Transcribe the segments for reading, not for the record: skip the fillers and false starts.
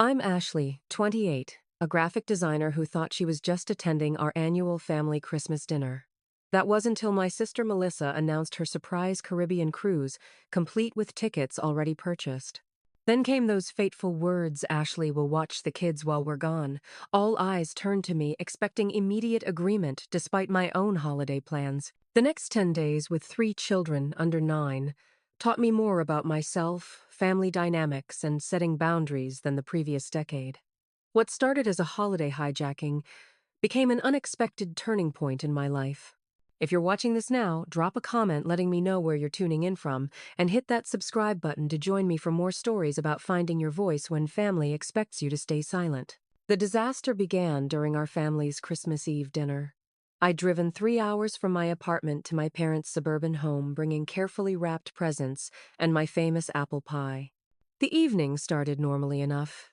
I'm Ashley, 28, a graphic designer who thought she was just attending our annual family Christmas dinner. That was until my sister Melissa announced her surprise Caribbean cruise, complete with tickets already purchased. Then came those fateful words, "Ashley will watch the kids while we're gone." All eyes turned to me, expecting immediate agreement despite my own holiday plans. The next 10 days, with 3 children under 9, taught me more about myself, family dynamics, and setting boundaries than the previous decade. What started as a holiday hijacking became an unexpected turning point in my life. If you're watching this now, drop a comment letting me know where you're tuning in from, and hit that subscribe button to join me for more stories about finding your voice when family expects you to stay silent. The disaster began during our family's Christmas Eve dinner. I'd driven 3 hours from my apartment to my parents' suburban home, bringing carefully wrapped presents and my famous apple pie. The evening started normally enough.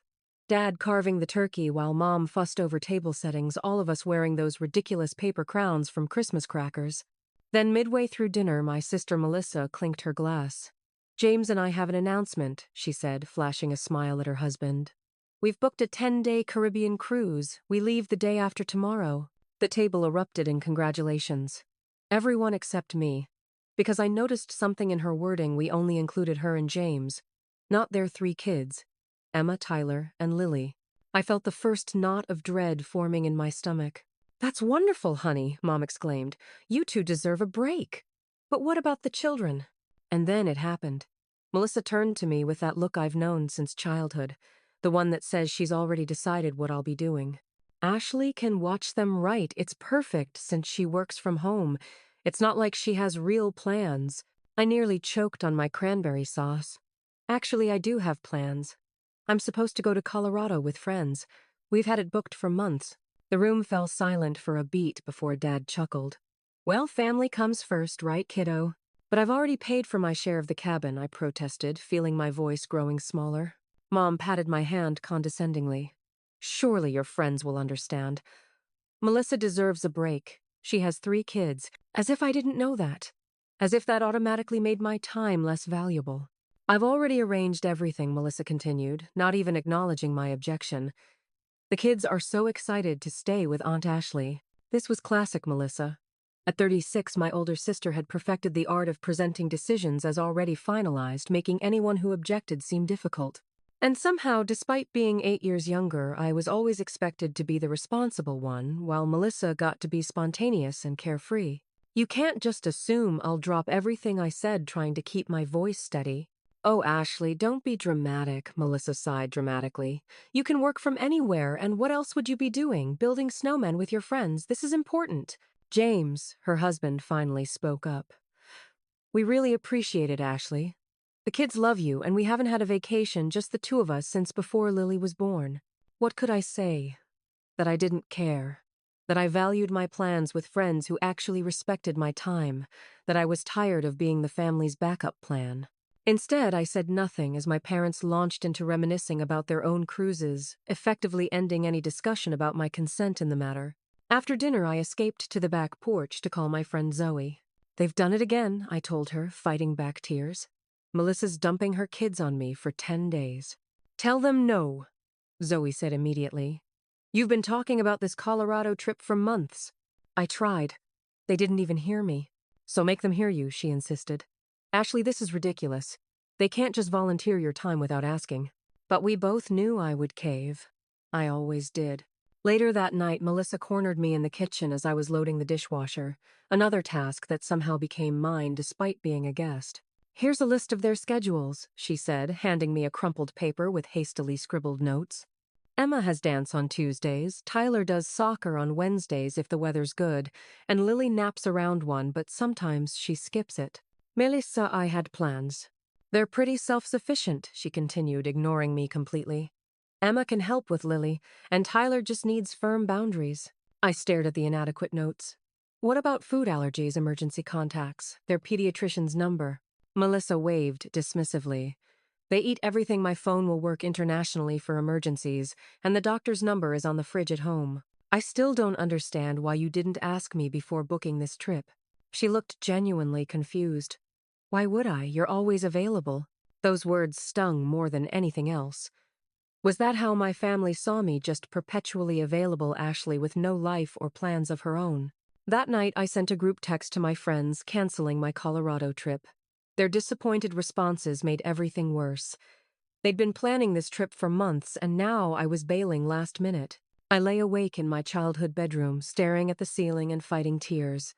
Dad carving the turkey while Mom fussed over table settings, all of us wearing those ridiculous paper crowns from Christmas crackers. Then midway through dinner, my sister Melissa clinked her glass. "James and I have an announcement," she said, flashing a smile at her husband. "We've booked a 10-day Caribbean cruise. We leave the day after tomorrow." The table erupted in congratulations. Everyone except me, because I noticed something in her wording. We only included her and James, not their 3 kids. Emma, Tyler, and Lily. I felt the first knot of dread forming in my stomach. "That's wonderful, honey," Mom exclaimed. "You two deserve a break. But what about the children?" And then it happened. Melissa turned to me with that look I've known since childhood, the one that says she's already decided what I'll be doing. "Ashley can watch them, right? It's perfect since she works from home. It's not like she has real plans." I nearly choked on my cranberry sauce. "Actually, I do have plans. I'm supposed to go to Colorado with friends. We've had it booked for months." The room fell silent for a beat before Dad chuckled. "Well, family comes first, right, kiddo?" "But I've already paid for my share of the cabin," I protested, feeling my voice growing smaller. Mom patted my hand condescendingly. "Surely your friends will understand. Melissa deserves a break. She has 3 kids." As if I didn't know that. As if that automatically made my time less valuable. "I've already arranged everything," Melissa continued, not even acknowledging my objection. "The kids are so excited to stay with Aunt Ashley." This was classic Melissa. At 36, my older sister had perfected the art of presenting decisions as already finalized, making anyone who objected seem difficult. And somehow, despite being 8 years younger, I was always expected to be the responsible one, while Melissa got to be spontaneous and carefree. "You can't just assume I'll drop everything I said trying to keep my voice steady." "Oh, Ashley, don't be dramatic," Melissa sighed dramatically. "You can work from anywhere, and what else would you be doing? Building snowmen with your friends? This is important." James, her husband, finally spoke up. "We really appreciate it, Ashley. The kids love you, and we haven't had a vacation, just the 2 of us, since before Lily was born." What could I say? That I didn't care. That I valued my plans with friends who actually respected my time. That I was tired of being the family's backup plan. Instead, I said nothing as my parents launched into reminiscing about their own cruises, effectively ending any discussion about my consent in the matter. After dinner, I escaped to the back porch to call my friend Zoe. "They've done it again," I told her, fighting back tears. "Melissa's dumping her kids on me for 10 days. "Tell them no," Zoe said immediately. "You've been talking about this Colorado trip for months." I tried. They didn't even hear me. "So make them hear you," she insisted. "Ashley, this is ridiculous. They can't just volunteer your time without asking." But we both knew I would cave. I always did. Later that night, Melissa cornered me in the kitchen as I was loading the dishwasher, another task that somehow became mine despite being a guest. "Here's a list of their schedules," she said, handing me a crumpled paper with hastily scribbled notes. "Emma has dance on Tuesdays, Tyler does soccer on Wednesdays if the weather's good, and Lily naps around 1, but sometimes she skips it. Melissa, I had plans. They're pretty self-sufficient," she continued, ignoring me completely. "Emma can help with Lily, and Tyler just needs firm boundaries." I stared at the inadequate notes. "What about food allergies, emergency contacts, their pediatrician's number?" Melissa waved dismissively. "They eat everything. My phone will work internationally for emergencies, and the doctor's number is on the fridge at home. I still don't understand why you didn't ask me before booking this trip." She looked genuinely confused. "Why would I? You're always available." Those words stung more than anything else. Was that how my family saw me, just perpetually available Ashley with no life or plans of her own? That night, I sent a group text to my friends, canceling my Colorado trip. Their disappointed responses made everything worse. They'd been planning this trip for months, and now I was bailing last minute. I lay awake in my childhood bedroom, staring at the ceiling and fighting tears.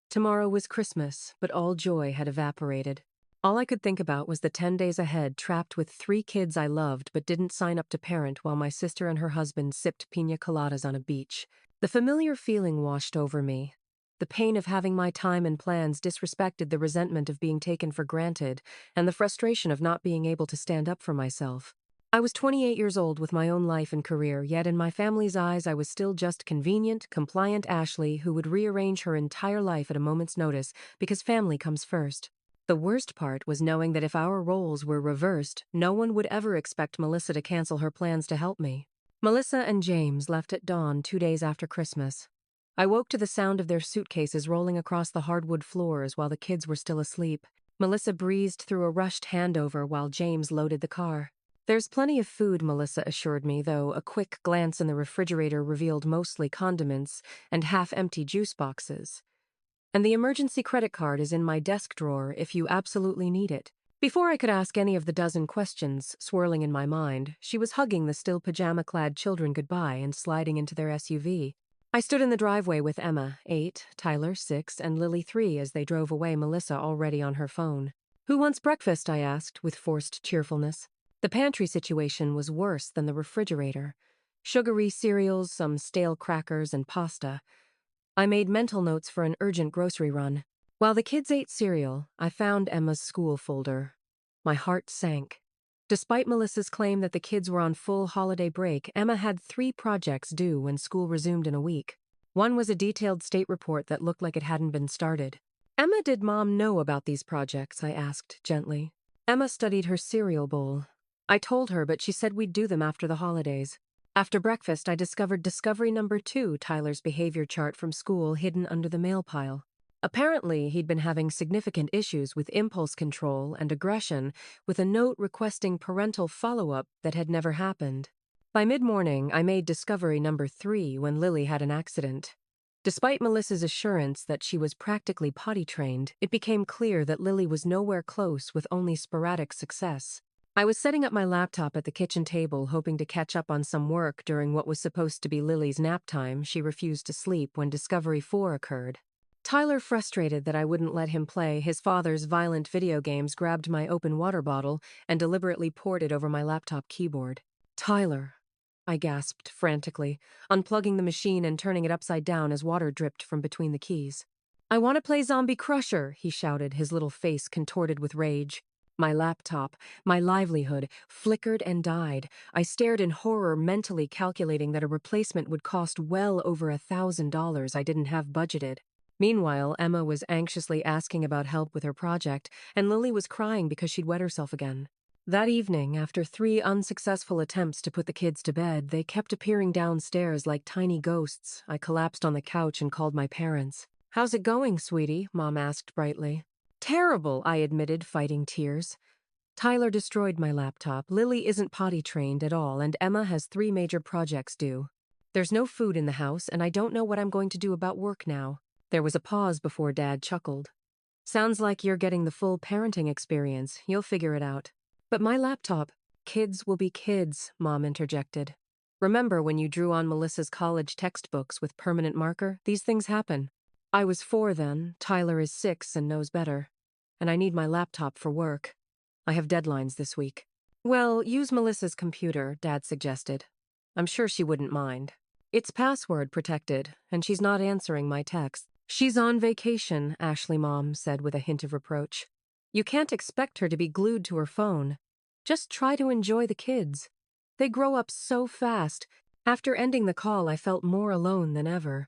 Tomorrow was Christmas, but all joy had evaporated. All I could think about was the 10 days ahead, trapped with 3 kids I loved but didn't sign up to parent, while my sister and her husband sipped piña coladas on a beach. The familiar feeling washed over me. The pain of having my time and plans disrespected, the resentment of being taken for granted, and the frustration of not being able to stand up for myself. I was 28 years old with my own life and career, yet in my family's eyes I was still just convenient, compliant Ashley who would rearrange her entire life at a moment's notice because family comes first. The worst part was knowing that if our roles were reversed, no one would ever expect Melissa to cancel her plans to help me. Melissa and James left at dawn 2 days after Christmas. I woke to the sound of their suitcases rolling across the hardwood floors while the kids were still asleep. Melissa breezed through a rushed handover while James loaded the car. "There's plenty of food," Melissa assured me, though a quick glance in the refrigerator revealed mostly condiments and half-empty juice boxes. "And the emergency credit card is in my desk drawer if you absolutely need it." Before I could ask any of the dozen questions swirling in my mind, she was hugging the still pajama-clad children goodbye and sliding into their SUV. I stood in the driveway with Emma, 8, Tyler, 6, and Lily, 3, as they drove away, Melissa already on her phone. "Who wants breakfast?" I asked, with forced cheerfulness. The pantry situation was worse than the refrigerator. Sugary cereals, some stale crackers, and pasta. I made mental notes for an urgent grocery run. While the kids ate cereal, I found Emma's school folder. My heart sank. Despite Melissa's claim that the kids were on full holiday break, Emma had 3 projects due when school resumed in a week. One was a detailed state report that looked like it hadn't been started. "Emma, did Mom know about these projects?" I asked gently. Emma studied her cereal bowl. "I told her, but she said we'd do them after the holidays." After breakfast, I discovered discovery number 2, Tyler's behavior chart from school, hidden under the mail pile. Apparently, he'd been having significant issues with impulse control and aggression, with a note requesting parental follow-up that had never happened. By mid-morning, I made discovery number 3 when Lily had an accident. Despite Melissa's assurance that she was practically potty-trained, it became clear that Lily was nowhere close, with only sporadic success. I was setting up my laptop at the kitchen table, hoping to catch up on some work during what was supposed to be Lily's nap time. She refused to sleep when Discovery 4 occurred. Tyler, frustrated that I wouldn't let him play his father's violent video games, grabbed my open water bottle and deliberately poured it over my laptop keyboard. "Tyler," I gasped frantically, unplugging the machine and turning it upside down as water dripped from between the keys. "I want to play Zombie Crusher," he shouted, his little face contorted with rage. My laptop, my livelihood, flickered and died. I stared in horror, mentally calculating that a replacement would cost well over $1,000 I didn't have budgeted. Meanwhile, Emma was anxiously asking about help with her project, and Lily was crying because she'd wet herself again. That evening, after 3 unsuccessful attempts to put the kids to bed, they kept appearing downstairs like tiny ghosts. I collapsed on the couch and called my parents. "How's it going, sweetie?" Mom asked brightly. "Terrible," I admitted, fighting tears. "Tyler destroyed my laptop. Lily isn't potty trained at all, and Emma has 3 major projects due. There's no food in the house, and I don't know what I'm going to do about work now." There was a pause before Dad chuckled. "Sounds like you're getting the full parenting experience. You'll figure it out." "But my laptop—" "Kids will be kids," Mom interjected. "Remember when you drew on Melissa's college textbooks with permanent marker? These things happen. I was 4 then, Tyler is 6 and knows better. And I need my laptop for work. I have deadlines this week." "Well, use Melissa's computer," Dad suggested. "I'm sure she wouldn't mind. It's password protected, and she's not answering my texts." "She's on vacation," Ashley Mom said with a hint of reproach. "You can't expect her to be glued to her phone. Just try to enjoy the kids. They grow up so fast." After ending the call, I felt more alone than ever.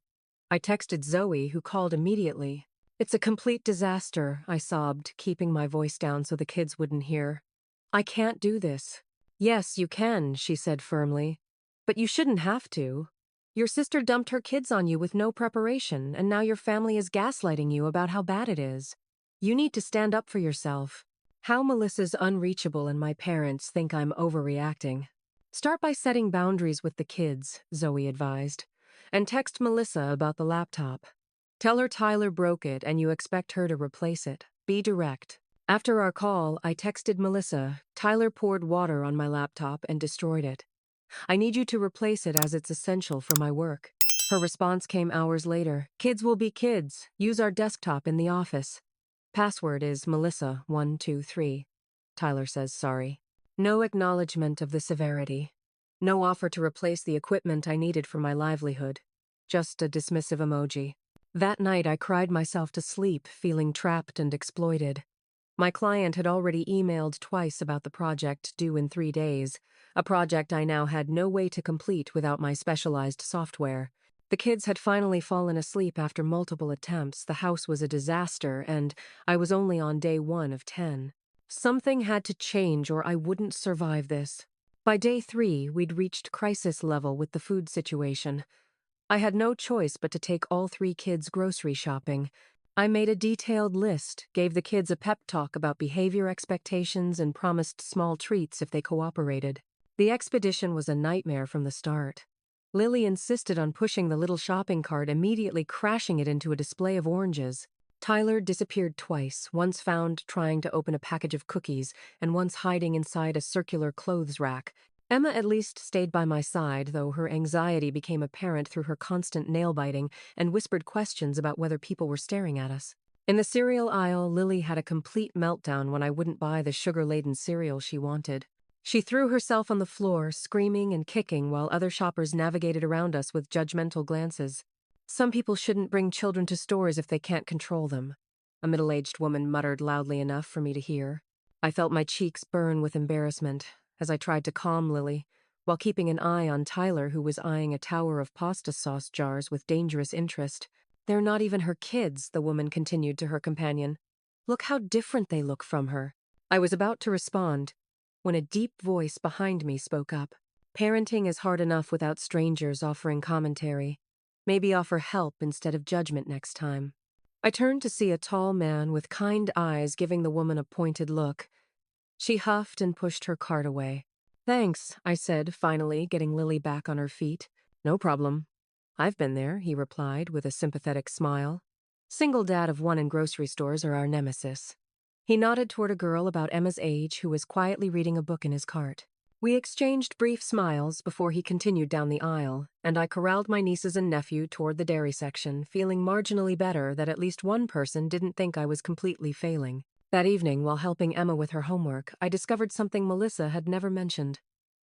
I texted Zoe, who called immediately. "It's a complete disaster," I sobbed, keeping my voice down so the kids wouldn't hear. "I can't do this." "Yes, you can," she said firmly. "But you shouldn't have to. Your sister dumped her kids on you with no preparation, and now your family is gaslighting you about how bad it is. You need to stand up for yourself." How Melissa's unreachable and my parents think I'm overreacting. Start by setting boundaries with the kids, Zoe advised, and text Melissa about the laptop. Tell her Tyler broke it and you expect her to replace it. Be direct. After our call, I texted Melissa, Tyler poured water on my laptop and destroyed it. I need you to replace it as it's essential for my work. Her response came hours later. Kids will be kids. Use our desktop in the office. Password is Melissa123. Tyler says sorry. No acknowledgement of the severity. No offer to replace the equipment I needed for my livelihood. Just a dismissive emoji. That night I cried myself to sleep, feeling trapped and exploited. My client had already emailed twice about the project due in 3 days, a project I now had no way to complete without my specialized software. The kids had finally fallen asleep after multiple attempts, the house was a disaster, and I was only on day 1 of 10. Something had to change or I wouldn't survive this. By day 3, we'd reached crisis level with the food situation. I had no choice but to take all 3 kids grocery shopping. I made a detailed list, gave the kids a pep talk about behavior expectations, and promised small treats if they cooperated. The expedition was a nightmare from the start. Lily insisted on pushing the little shopping cart, immediately crashing it into a display of oranges. Tyler disappeared twice, once found trying to open a package of cookies, and once hiding inside a circular clothes rack. Emma at least stayed by my side, though her anxiety became apparent through her constant nail-biting and whispered questions about whether people were staring at us. In the cereal aisle, Lily had a complete meltdown when I wouldn't buy the sugar-laden cereal she wanted. She threw herself on the floor, screaming and kicking, while other shoppers navigated around us with judgmental glances. Some people shouldn't bring children to stores if they can't control them, a middle-aged woman muttered loudly enough for me to hear. I felt my cheeks burn with embarrassment as I tried to calm Lily, while keeping an eye on Tyler, who was eyeing a tower of pasta sauce jars with dangerous interest. They're not even her kids, the woman continued to her companion. Look how different they look from her. I was about to respond when a deep voice behind me spoke up. Parenting is hard enough without strangers offering commentary. Maybe offer help instead of judgment next time. I turned to see a tall man with kind eyes giving the woman a pointed look. She huffed and pushed her cart away. Thanks, I said, finally getting Lily back on her feet. No problem. I've been there, he replied with a sympathetic smile. Single dad of 1 in grocery stores are our nemesis. He nodded toward a girl about Emma's age who was quietly reading a book in his cart. We exchanged brief smiles before he continued down the aisle, and I corralled my nieces and nephew toward the dairy section, feeling marginally better that at least one person didn't think I was completely failing. That evening, while helping Emma with her homework, I discovered something Melissa had never mentioned.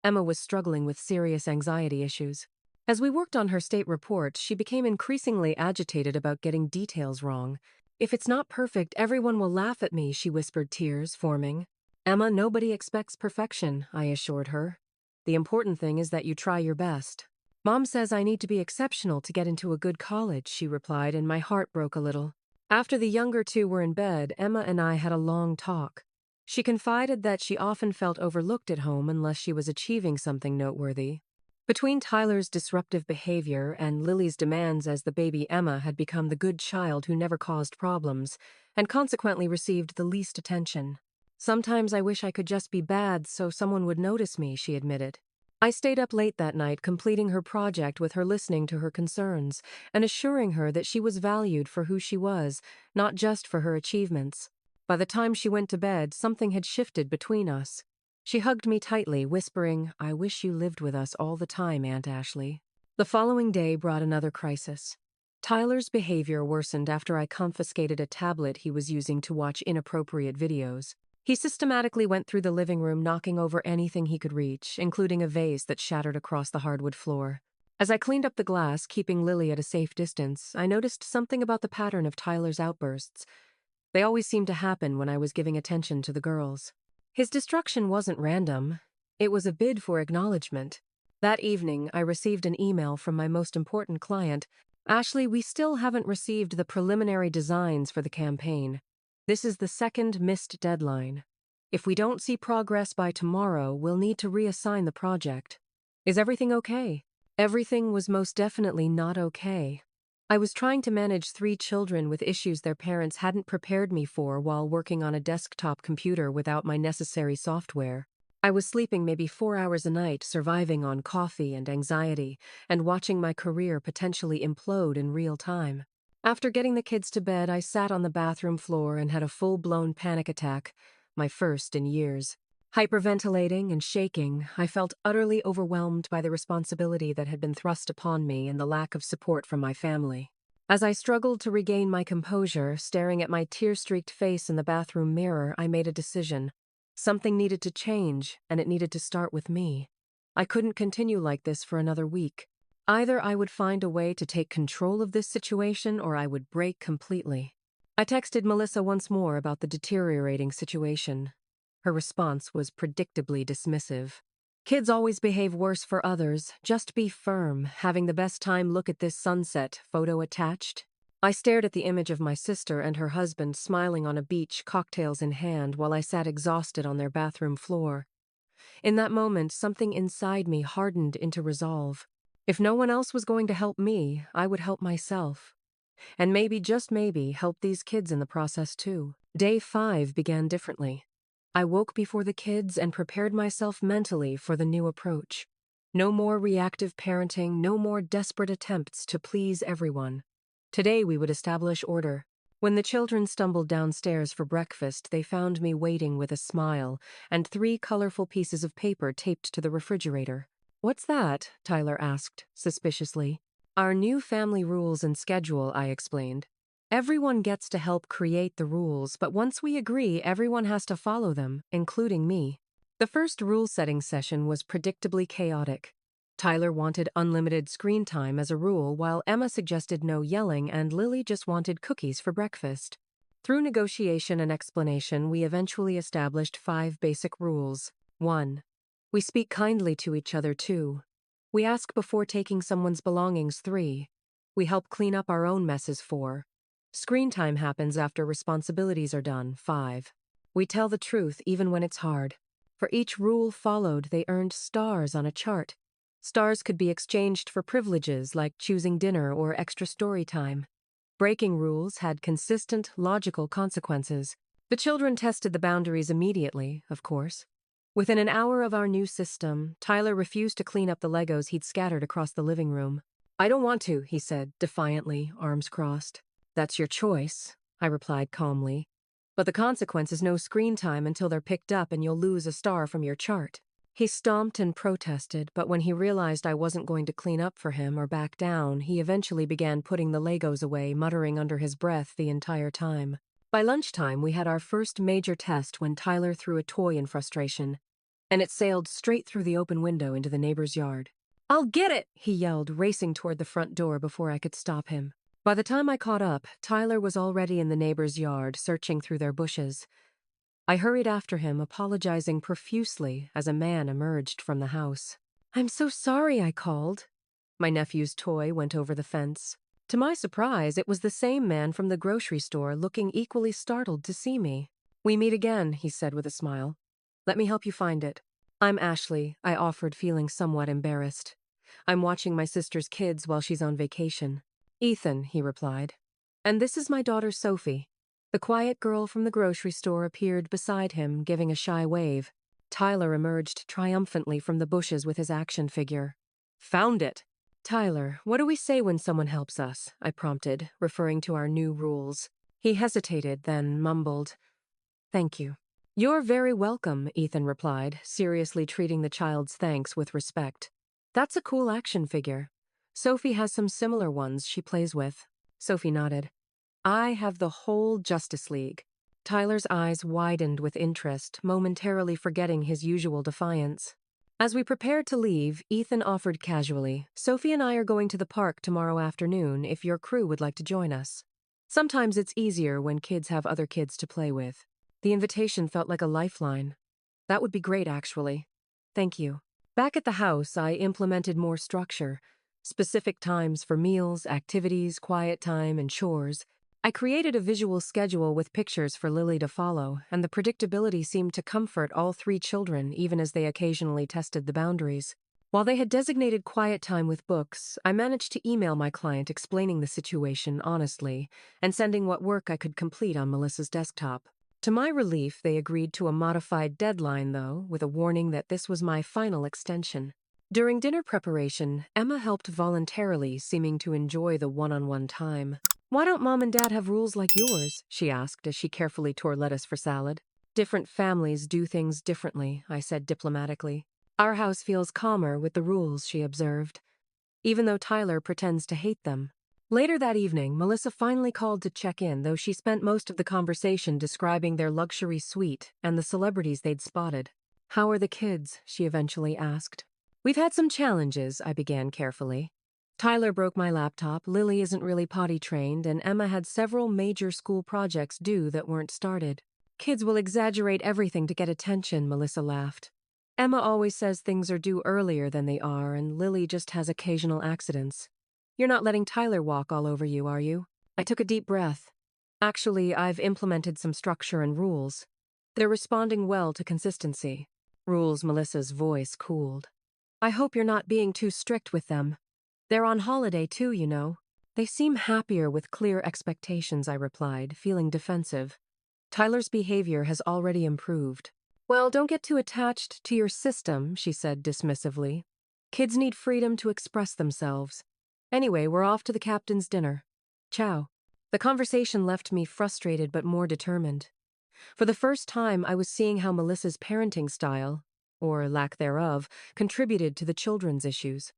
Emma was struggling with serious anxiety issues. As we worked on her state report, she became increasingly agitated about getting details wrong. If it's not perfect, everyone will laugh at me, she whispered, tears forming. Emma, nobody expects perfection, I assured her. The important thing is that you try your best. Mom says I need to be exceptional to get into a good college, she replied, and my heart broke a little. After the younger 2 were in bed, Emma and I had a long talk. She confided that she often felt overlooked at home unless she was achieving something noteworthy. Between Tyler's disruptive behavior and Lily's demands as the baby, Emma had become the good child who never caused problems, and consequently received the least attention. Sometimes I wish I could just be bad so someone would notice me, she admitted. I stayed up late that night completing her project with her, listening to her concerns and assuring her that she was valued for who she was, not just for her achievements. By the time she went to bed, something had shifted between us. She hugged me tightly, whispering, I wish you lived with us all the time, Aunt Ashley. The following day brought another crisis. Tyler's behavior worsened after I confiscated a tablet he was using to watch inappropriate videos. He systematically went through the living room, knocking over anything he could reach, including a vase that shattered across the hardwood floor. As I cleaned up the glass, keeping Lily at a safe distance, I noticed something about the pattern of Tyler's outbursts. They always seemed to happen when I was giving attention to the girls. His destruction wasn't random. It was a bid for acknowledgement. That evening, I received an email from my most important client. Ashley, we still haven't received the preliminary designs for the campaign. This is the 2nd missed deadline. If we don't see progress by tomorrow, we'll need to reassign the project. Is everything okay? Everything was most definitely not okay. I was trying to manage 3 children with issues their parents hadn't prepared me for while working on a desktop computer without my necessary software. I was sleeping maybe 4 hours a night, surviving on coffee and anxiety, and watching my career potentially implode in real time. After getting the kids to bed, I sat on the bathroom floor and had a full-blown panic attack, my first in years. Hyperventilating and shaking, I felt utterly overwhelmed by the responsibility that had been thrust upon me and the lack of support from my family. As I struggled to regain my composure, staring at my tear-streaked face in the bathroom mirror, I made a decision. Something needed to change, and it needed to start with me. I couldn't continue like this for another week. Either I would find a way to take control of this situation or I would break completely. I texted Melissa once more about the deteriorating situation. Her response was predictably dismissive. Kids always behave worse for others. Just be firm. Having the best time, look at this sunset. Photo attached. I stared at the image of my sister and her husband smiling on a beach, cocktails in hand, while I sat exhausted on their bathroom floor. In that moment, something inside me hardened into resolve. If no one else was going to help me, I would help myself. And maybe, just maybe, help these kids in the process too. Day 5 began differently. I woke before the kids and prepared myself mentally for the new approach. No more reactive parenting, no more desperate attempts to please everyone. Today we would establish order. When the children stumbled downstairs for breakfast, they found me waiting with a smile and 3 colorful pieces of paper taped to the refrigerator. "What's that?" Tyler asked, suspiciously. "Our new family rules and schedule," I explained. "Everyone gets to help create the rules, but once we agree, everyone has to follow them, including me." The first rule-setting session was predictably chaotic. Tyler wanted unlimited screen time as a rule, while Emma suggested no yelling and Lily just wanted cookies for breakfast. Through negotiation and explanation, we eventually established 5 basic rules. 1. We speak kindly to each other. 2. We ask before taking someone's belongings. 3. We help clean up our own messes. 4. Screen time happens after responsibilities are done. 5. We tell the truth even when it's hard. For each rule followed, they earned stars on a chart. Stars could be exchanged for privileges like choosing dinner or extra story time. Breaking rules had consistent, logical consequences. The children tested the boundaries immediately, of course. Within an hour of our new system, Tyler refused to clean up the Legos he'd scattered across the living room. "I don't want to," he said, defiantly, arms crossed. "That's your choice," I replied calmly. "But the consequence is no screen time until they're picked up and you'll lose a star from your chart." He stomped and protested, but when he realized I wasn't going to clean up for him or back down, he eventually began putting the Legos away, muttering under his breath the entire time. By lunchtime, we had our first major test when Tyler threw a toy in frustration, and it sailed straight through the open window into the neighbor's yard. "I'll get it!" he yelled, racing toward the front door before I could stop him. By the time I caught up, Tyler was already in the neighbor's yard, searching through their bushes. I hurried after him, apologizing profusely as a man emerged from the house. "I'm so sorry," I called. My nephew's toy went over the fence. To my surprise, it was the same man from the grocery store, looking equally startled to see me. "We meet again," he said with a smile. "Let me help you find it." "I'm Ashley," I offered, feeling somewhat embarrassed. "I'm watching my sister's kids while she's on vacation." "Ethan," he replied. "And this is my daughter Sophie." The quiet girl from the grocery store appeared beside him, giving a shy wave. Tyler emerged triumphantly from the bushes with his action figure. "Found it!" "Tyler, what do we say when someone helps us?" I prompted, referring to our new rules. He hesitated, then mumbled, "Thank you." "You're very welcome," Ethan replied, seriously treating the child's thanks with respect. "That's a cool action figure. Sophie has some similar ones she plays with." Sophie nodded. "I have the whole Justice League." Tyler's eyes widened with interest, momentarily forgetting his usual defiance. As we prepared to leave, Ethan offered casually, "Sophie and I are going to the park tomorrow afternoon if your crew would like to join us. Sometimes it's easier when kids have other kids to play with." The invitation felt like a lifeline. "That would be great, actually. Thank you." Back at the house, I implemented more structure. Specific times for meals, activities, quiet time, and chores. I created a visual schedule with pictures for Lily to follow, and the predictability seemed to comfort all 3 children even as they occasionally tested the boundaries. While they had designated quiet time with books, I managed to email my client explaining the situation honestly and sending what work I could complete on Melissa's desktop. To my relief, they agreed to a modified deadline, though, with a warning that this was my final extension. During dinner preparation, Emma helped voluntarily, seeming to enjoy the one-on-one time. "Why don't Mom and Dad have rules like yours?" she asked as she carefully tore lettuce for salad. "Different families do things differently," I said diplomatically. "Our house feels calmer with the rules," she observed, even though Tyler pretends to hate them. Later that evening, Melissa finally called to check in, though she spent most of the conversation describing their luxury suite and the celebrities they'd spotted. "How are the kids?" she eventually asked. "We've had some challenges," I began carefully. "Tyler broke my laptop, Lily isn't really potty trained, and Emma had several major school projects due that weren't started." "Kids will exaggerate everything to get attention," Melissa laughed. "Emma always says things are due earlier than they are, and Lily just has occasional accidents." "You're not letting Tyler walk all over you, are you?" I took a deep breath. "Actually, I've implemented some structure and rules. They're responding well to consistency." "Rules," Melissa's voice cooled. "I hope you're not being too strict with them. They're on holiday too, you know." "They seem happier with clear expectations," I replied, feeling defensive. "Tyler's behavior has already improved." "Well, don't get too attached to your system," she said dismissively. "Kids need freedom to express themselves. Anyway, we're off to the captain's dinner. Ciao." The conversation left me frustrated but more determined. For the first time, I was seeing how Melissa's parenting style, or lack thereof, contributed to the children's issues.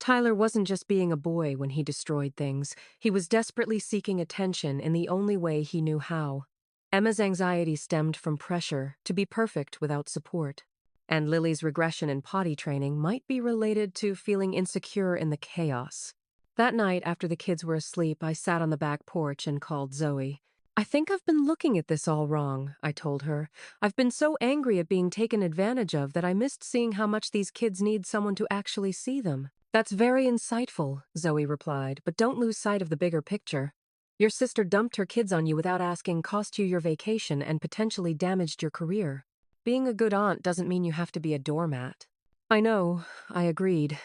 Tyler wasn't just being a boy when he destroyed things. He was desperately seeking attention in the only way he knew how. Emma's anxiety stemmed from pressure to be perfect without support. And Lily's regression in potty training might be related to feeling insecure in the chaos. That night, after the kids were asleep, I sat on the back porch and called Zoe. "I think I've been looking at this all wrong," I told her. "I've been so angry at being taken advantage of that I missed seeing how much these kids need someone to actually see them." "That's very insightful," Zoe replied, "but don't lose sight of the bigger picture. Your sister dumped her kids on you without asking, cost you your vacation, and potentially damaged your career. Being a good aunt doesn't mean you have to be a doormat." "I know," I agreed.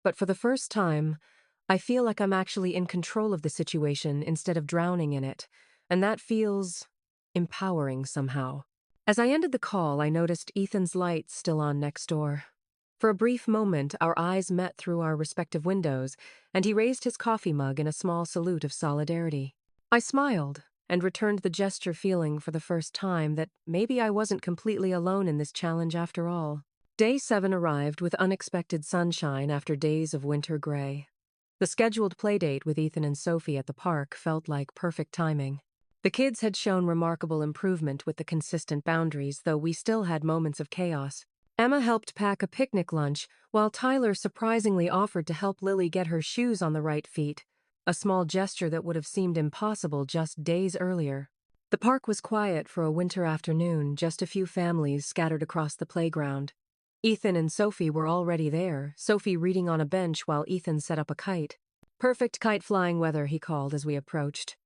"But for the first time, I feel like I'm actually in control of the situation instead of drowning in it, and that feels empowering somehow." As I ended the call, I noticed Ethan's light still on next door. For a brief moment, our eyes met through our respective windows, and he raised his coffee mug in a small salute of solidarity. I smiled and returned the gesture, feeling for the first time that maybe I wasn't completely alone in this challenge after all. Day 7 arrived with unexpected sunshine after days of winter gray. The scheduled playdate with Ethan and Sophie at the park felt like perfect timing. The kids had shown remarkable improvement with the consistent boundaries, though we still had moments of chaos. Emma helped pack a picnic lunch, while Tyler surprisingly offered to help Lily get her shoes on the right feet, a small gesture that would have seemed impossible just days earlier. The park was quiet for a winter afternoon, just a few families scattered across the playground. Ethan and Sophie were already there, Sophie reading on a bench while Ethan set up a kite. "Perfect kite-flying weather," he called as we approached.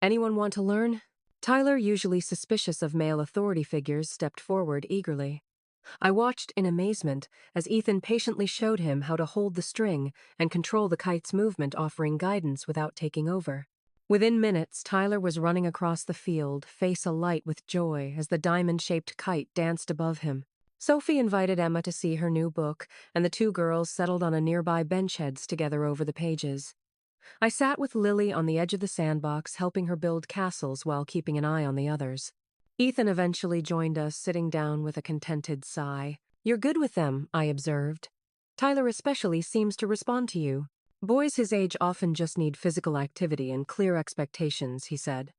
"Anyone want to learn?" Tyler, usually suspicious of male authority figures, stepped forward eagerly. I watched in amazement as Ethan patiently showed him how to hold the string and control the kite's movement, offering guidance without taking over. Within minutes, Tyler was running across the field, face alight with joy as the diamond-shaped kite danced above him. Sophie invited Emma to see her new book, and the two girls settled on a nearby bench heads together over the pages. I sat with Lily on the edge of the sandbox, helping her build castles while keeping an eye on the others. Ethan eventually joined us, sitting down with a contented sigh. "You're good with them," I observed. "Tyler especially seems to respond to you." "Boys his age often just need physical activity and clear expectations," he said.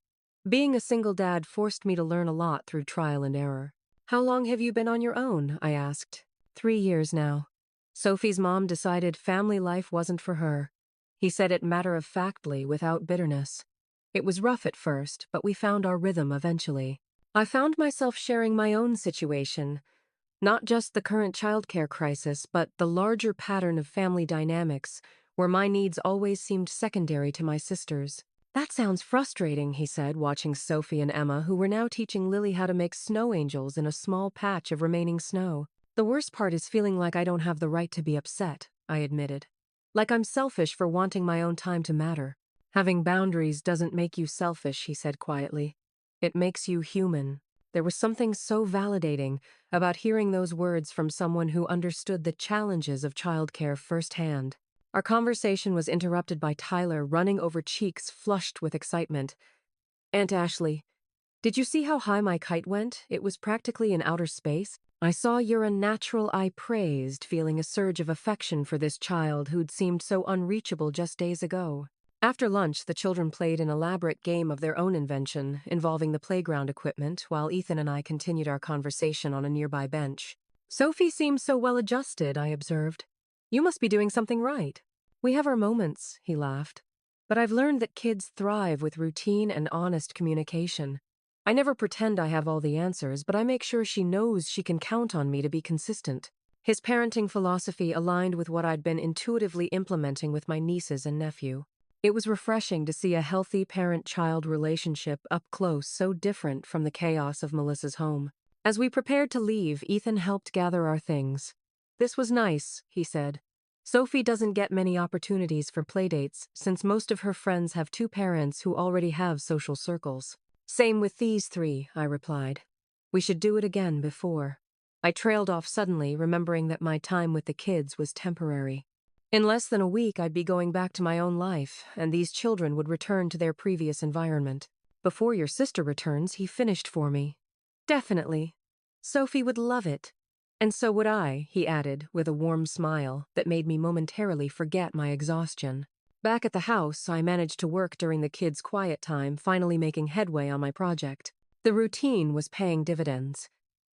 "Being a single dad forced me to learn a lot through trial and error." "How long have you been on your own?" I asked. 3 years now. Sophie's mom decided family life wasn't for her. He said it matter-of-factly, without bitterness. "It was rough at first, but we found our rhythm eventually." I found myself sharing my own situation, not just the current childcare crisis, but the larger pattern of family dynamics, where my needs always seemed secondary to my sister's. "That sounds frustrating," he said, watching Sophie and Emma, who were now teaching Lily how to make snow angels in a small patch of remaining snow. "The worst part is feeling like I don't have the right to be upset," I admitted. "Like I'm selfish for wanting my own time to matter." "Having boundaries doesn't make you selfish," he said quietly. It makes you human. There was something so validating about hearing those words from someone who understood the challenges of childcare firsthand. Our conversation was interrupted by Tyler running over, cheeks flushed with excitement. "Aunt Ashley, did you see how high my kite went? It was practically in outer space. I saw you're a natural," I praised, feeling a surge of affection for this child who'd seemed so unreachable just days ago. After lunch, the children played an elaborate game of their own invention, involving the playground equipment, while Ethan and I continued our conversation on a nearby bench. "Sophie seems so well adjusted," I observed. "You must be doing something right." "We have our moments," he laughed. "But I've learned that kids thrive with routine and honest communication. I never pretend I have all the answers, but I make sure she knows she can count on me to be consistent." His parenting philosophy aligned with what I'd been intuitively implementing with my nieces and nephew. It was refreshing to see a healthy parent-child relationship up close, so different from the chaos of Melissa's home. As we prepared to leave, Ethan helped gather our things. "This was nice," he said. "Sophie doesn't get many opportunities for playdates, since most of her friends have two parents who already have social circles." "Same with these three," I replied. "We should do it again before." I trailed off suddenly, remembering that my time with the kids was temporary. In less than a week, I'd be going back to my own life, and these children would return to their previous environment. "Before your sister returns," he finished for me. "Definitely. Sophie would love it. And so would I," he added, with a warm smile that made me momentarily forget my exhaustion. Back at the house, I managed to work during the kids' quiet time, finally making headway on my project. The routine was paying dividends.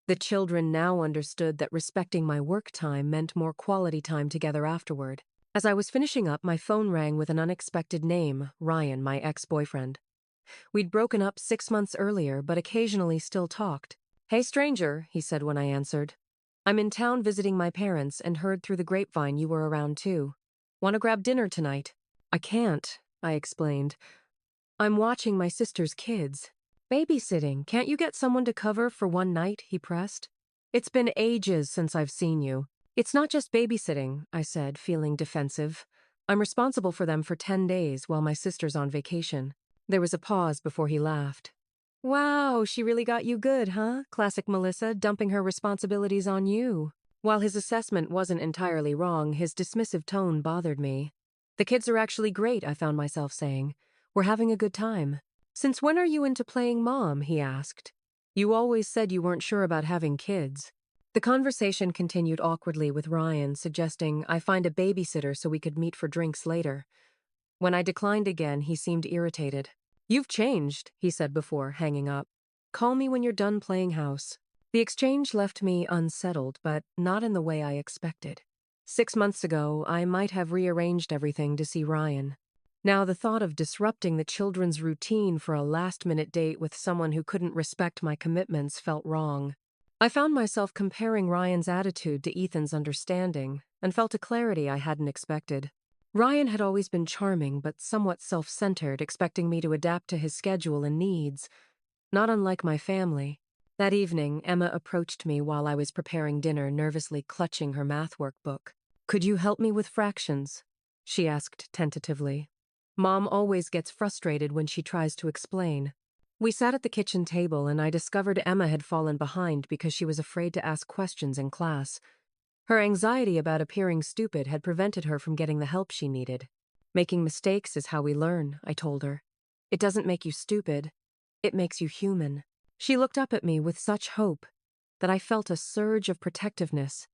The children now understood that respecting my work time meant more quality time together afterward. As I was finishing up, my phone rang with an unexpected name, Ryan, my ex-boyfriend. We'd broken up 6 months earlier, but occasionally still talked. "Hey, stranger," he said when I answered. "I'm in town visiting my parents and heard through the grapevine you were around too. Want to grab dinner tonight?" "I can't," I explained. "I'm watching my sister's kids." "Babysitting. Can't you get someone to cover for one night?" he pressed. "It's been ages since I've seen you." "It's not just babysitting," I said, feeling defensive. "I'm responsible for them for 10 days while my sister's on vacation." There was a pause before he laughed. "Wow, she really got you good, huh? Classic Melissa, dumping her responsibilities on you." While his assessment wasn't entirely wrong, his dismissive tone bothered me. "The kids are actually great," I found myself saying. "We're having a good time." "Since when are you into playing mom?" he asked. "You always said you weren't sure about having kids." The conversation continued awkwardly, with Ryan suggesting I find a babysitter so we could meet for drinks later. When I declined again, he seemed irritated. "You've changed," he said before hanging up. "Call me when you're done playing house." The exchange left me unsettled, but not in the way I expected. 6 months ago, I might have rearranged everything to see Ryan. Now the thought of disrupting the children's routine for a last-minute date with someone who couldn't respect my commitments felt wrong. I found myself comparing Ryan's attitude to Ethan's understanding, and felt a clarity I hadn't expected. Ryan had always been charming but somewhat self-centered, expecting me to adapt to his schedule and needs, not unlike my family. That evening, Emma approached me while I was preparing dinner, nervously clutching her math workbook. "Could you help me with fractions?" she asked tentatively. Mom always gets frustrated when she tries to explain. We sat at the kitchen table, and I discovered Emma had fallen behind because she was afraid to ask questions in class. Her anxiety about appearing stupid had prevented her from getting the help she needed. "Making mistakes is how we learn," I told her. "It doesn't make you stupid. It makes you human." She looked up at me with such hope that I felt a surge of protectiveness.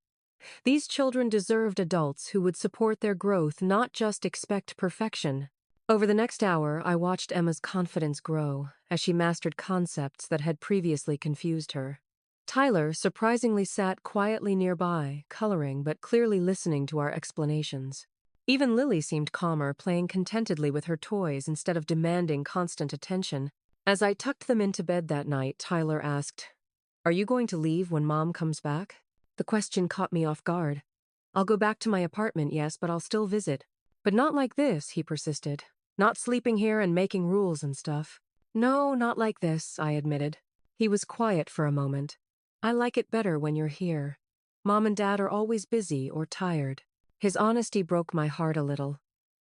These children deserved adults who would support their growth, not just expect perfection. Over the next hour, I watched Emma's confidence grow as she mastered concepts that had previously confused her. Tyler surprisingly sat quietly nearby, coloring but clearly listening to our explanations. Even Lily seemed calmer, playing contentedly with her toys instead of demanding constant attention. As I tucked them into bed that night, Tyler asked, "Are you going to leave when Mom comes back?" The question caught me off guard. "I'll go back to my apartment, yes, but I'll still visit." "But not like this," he persisted. "Not sleeping here and making rules and stuff." "No, not like this," I admitted. He was quiet for a moment. "I like it better when you're here. Mom and Dad are always busy or tired." His honesty broke my heart a little.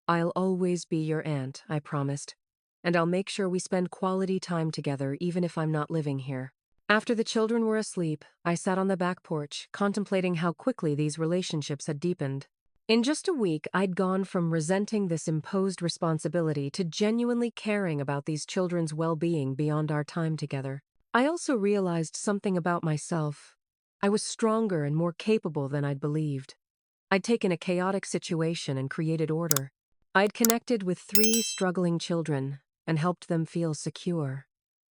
"I'll always be your aunt," I promised. and I'll make sure we spend quality time together even if I'm not living here. After the children were asleep, I sat on the back porch, contemplating how quickly these relationships had deepened. In just a week, I'd gone from resenting this imposed responsibility to genuinely caring about these children's well-being beyond our time together. I also realized something about myself. I was stronger and more capable than I'd believed. I'd taken a chaotic situation and created order. I'd connected with 3 struggling children and helped them feel secure.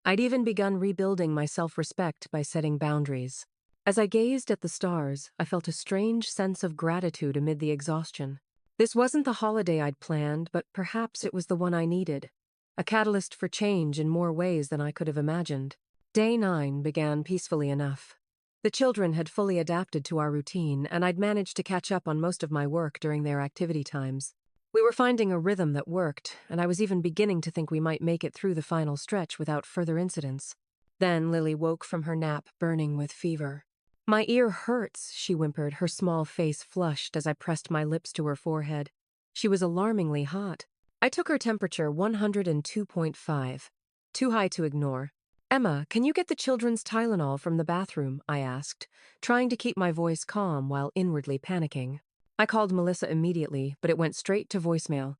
I'd even begun rebuilding my self-respect by setting boundaries. As I gazed at the stars, I felt a strange sense of gratitude amid the exhaustion. This wasn't the holiday I'd planned, but perhaps it was the one I needed. A catalyst for change in more ways than I could have imagined. Day 9 began peacefully enough. The children had fully adapted to our routine, and I'd managed to catch up on most of my work during their activity times. We were finding a rhythm that worked, and I was even beginning to think we might make it through the final stretch without further incidents. Then Lily woke from her nap, burning with fever. "My ear hurts," she whimpered, her small face flushed as I pressed my lips to her forehead. She was alarmingly hot. I took her temperature 102.5. Too high to ignore. "Emma, can you get the children's Tylenol from the bathroom?" I asked, trying to keep my voice calm while inwardly panicking. I called Melissa immediately, but it went straight to voicemail.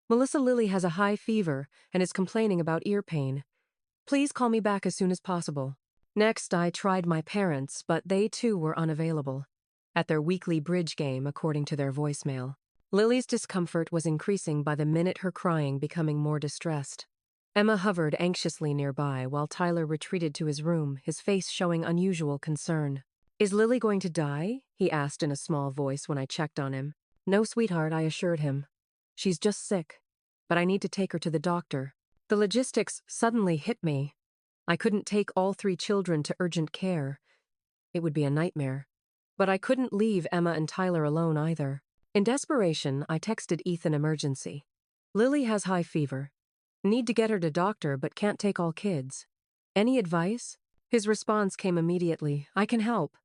"Melissa, Lily has a high fever and is complaining about ear pain. Please call me back as soon as possible." Next, I tried my parents, but they too were unavailable. At their weekly bridge game, according to their voicemail. Lily's discomfort was increasing by the minute, her crying becoming more distressed. Emma hovered anxiously nearby while Tyler retreated to his room, his face showing unusual concern. "Is Lily going to die?" he asked in a small voice when I checked on him. "No, sweetheart," I assured him. "She's just sick. But I need to take her to the doctor." The logistics suddenly hit me. I couldn't take all 3 children to urgent care. It would be a nightmare. But I couldn't leave Emma and Tyler alone either. In desperation, I texted Ethan emergency. "Lily has high fever. Need to get her to doctor, but can't take all kids. Any advice?" His response came immediately. "I can help.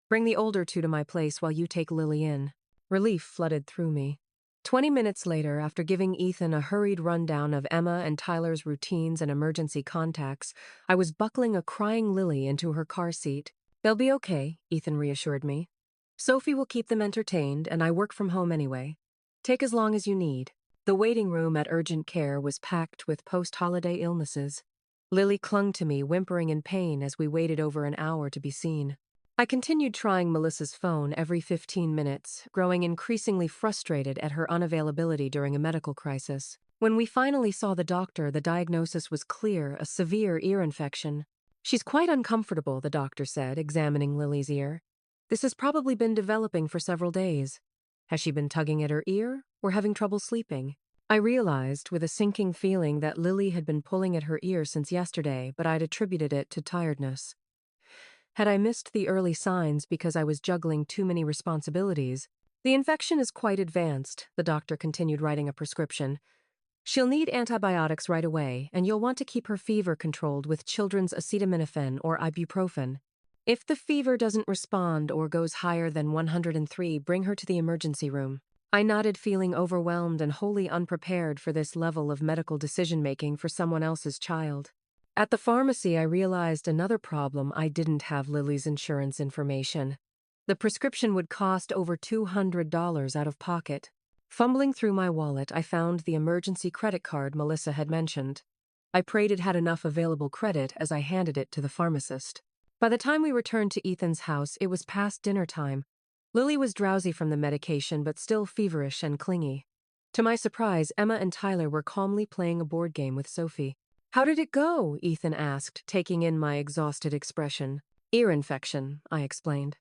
Bring the older 2 to my place while you take Lily in." Relief flooded through me. 20 minutes later, after giving Ethan a hurried rundown of Emma and Tyler's routines and emergency contacts, I was buckling a crying Lily into her car seat. "They'll be okay," Ethan reassured me. "Sophie will keep them entertained, and I work from home anyway. Take as long as you need." The waiting room at urgent care was packed with post-holiday illnesses. Lily clung to me, whimpering in pain as we waited over an hour to be seen. I continued trying Melissa's phone every 15 minutes, growing increasingly frustrated at her unavailability during a medical crisis. When we finally saw the doctor, the diagnosis was clear: a severe ear infection. "She's quite uncomfortable," the doctor said, examining Lily's ear. "This has probably been developing for several days. Has she been tugging at her ear or having trouble sleeping?" I realized with a sinking feeling that Lily had been pulling at her ear since yesterday, but I'd attributed it to tiredness. Had I missed the early signs because I was juggling too many responsibilities? "The infection is quite advanced," the doctor continued writing a prescription. "She'll need antibiotics right away, and you'll want to keep her fever controlled with children's acetaminophen or ibuprofen. If the fever doesn't respond or goes higher than 103, bring her to the emergency room." I nodded, feeling overwhelmed and wholly unprepared for this level of medical decision-making for someone else's child. At the pharmacy, I realized another problem: I didn't have Lily's insurance information. The prescription would cost over $200 out of pocket. Fumbling through my wallet, I found the emergency credit card Melissa had mentioned. I prayed it had enough available credit as I handed it to the pharmacist. By the time we returned to Ethan's house, it was past dinner time. Lily was drowsy from the medication, but still feverish and clingy. To my surprise, Emma and Tyler were calmly playing a board game with Sophie. "How did it go?" Ethan asked, taking in my exhausted expression. "Ear infection," I explained.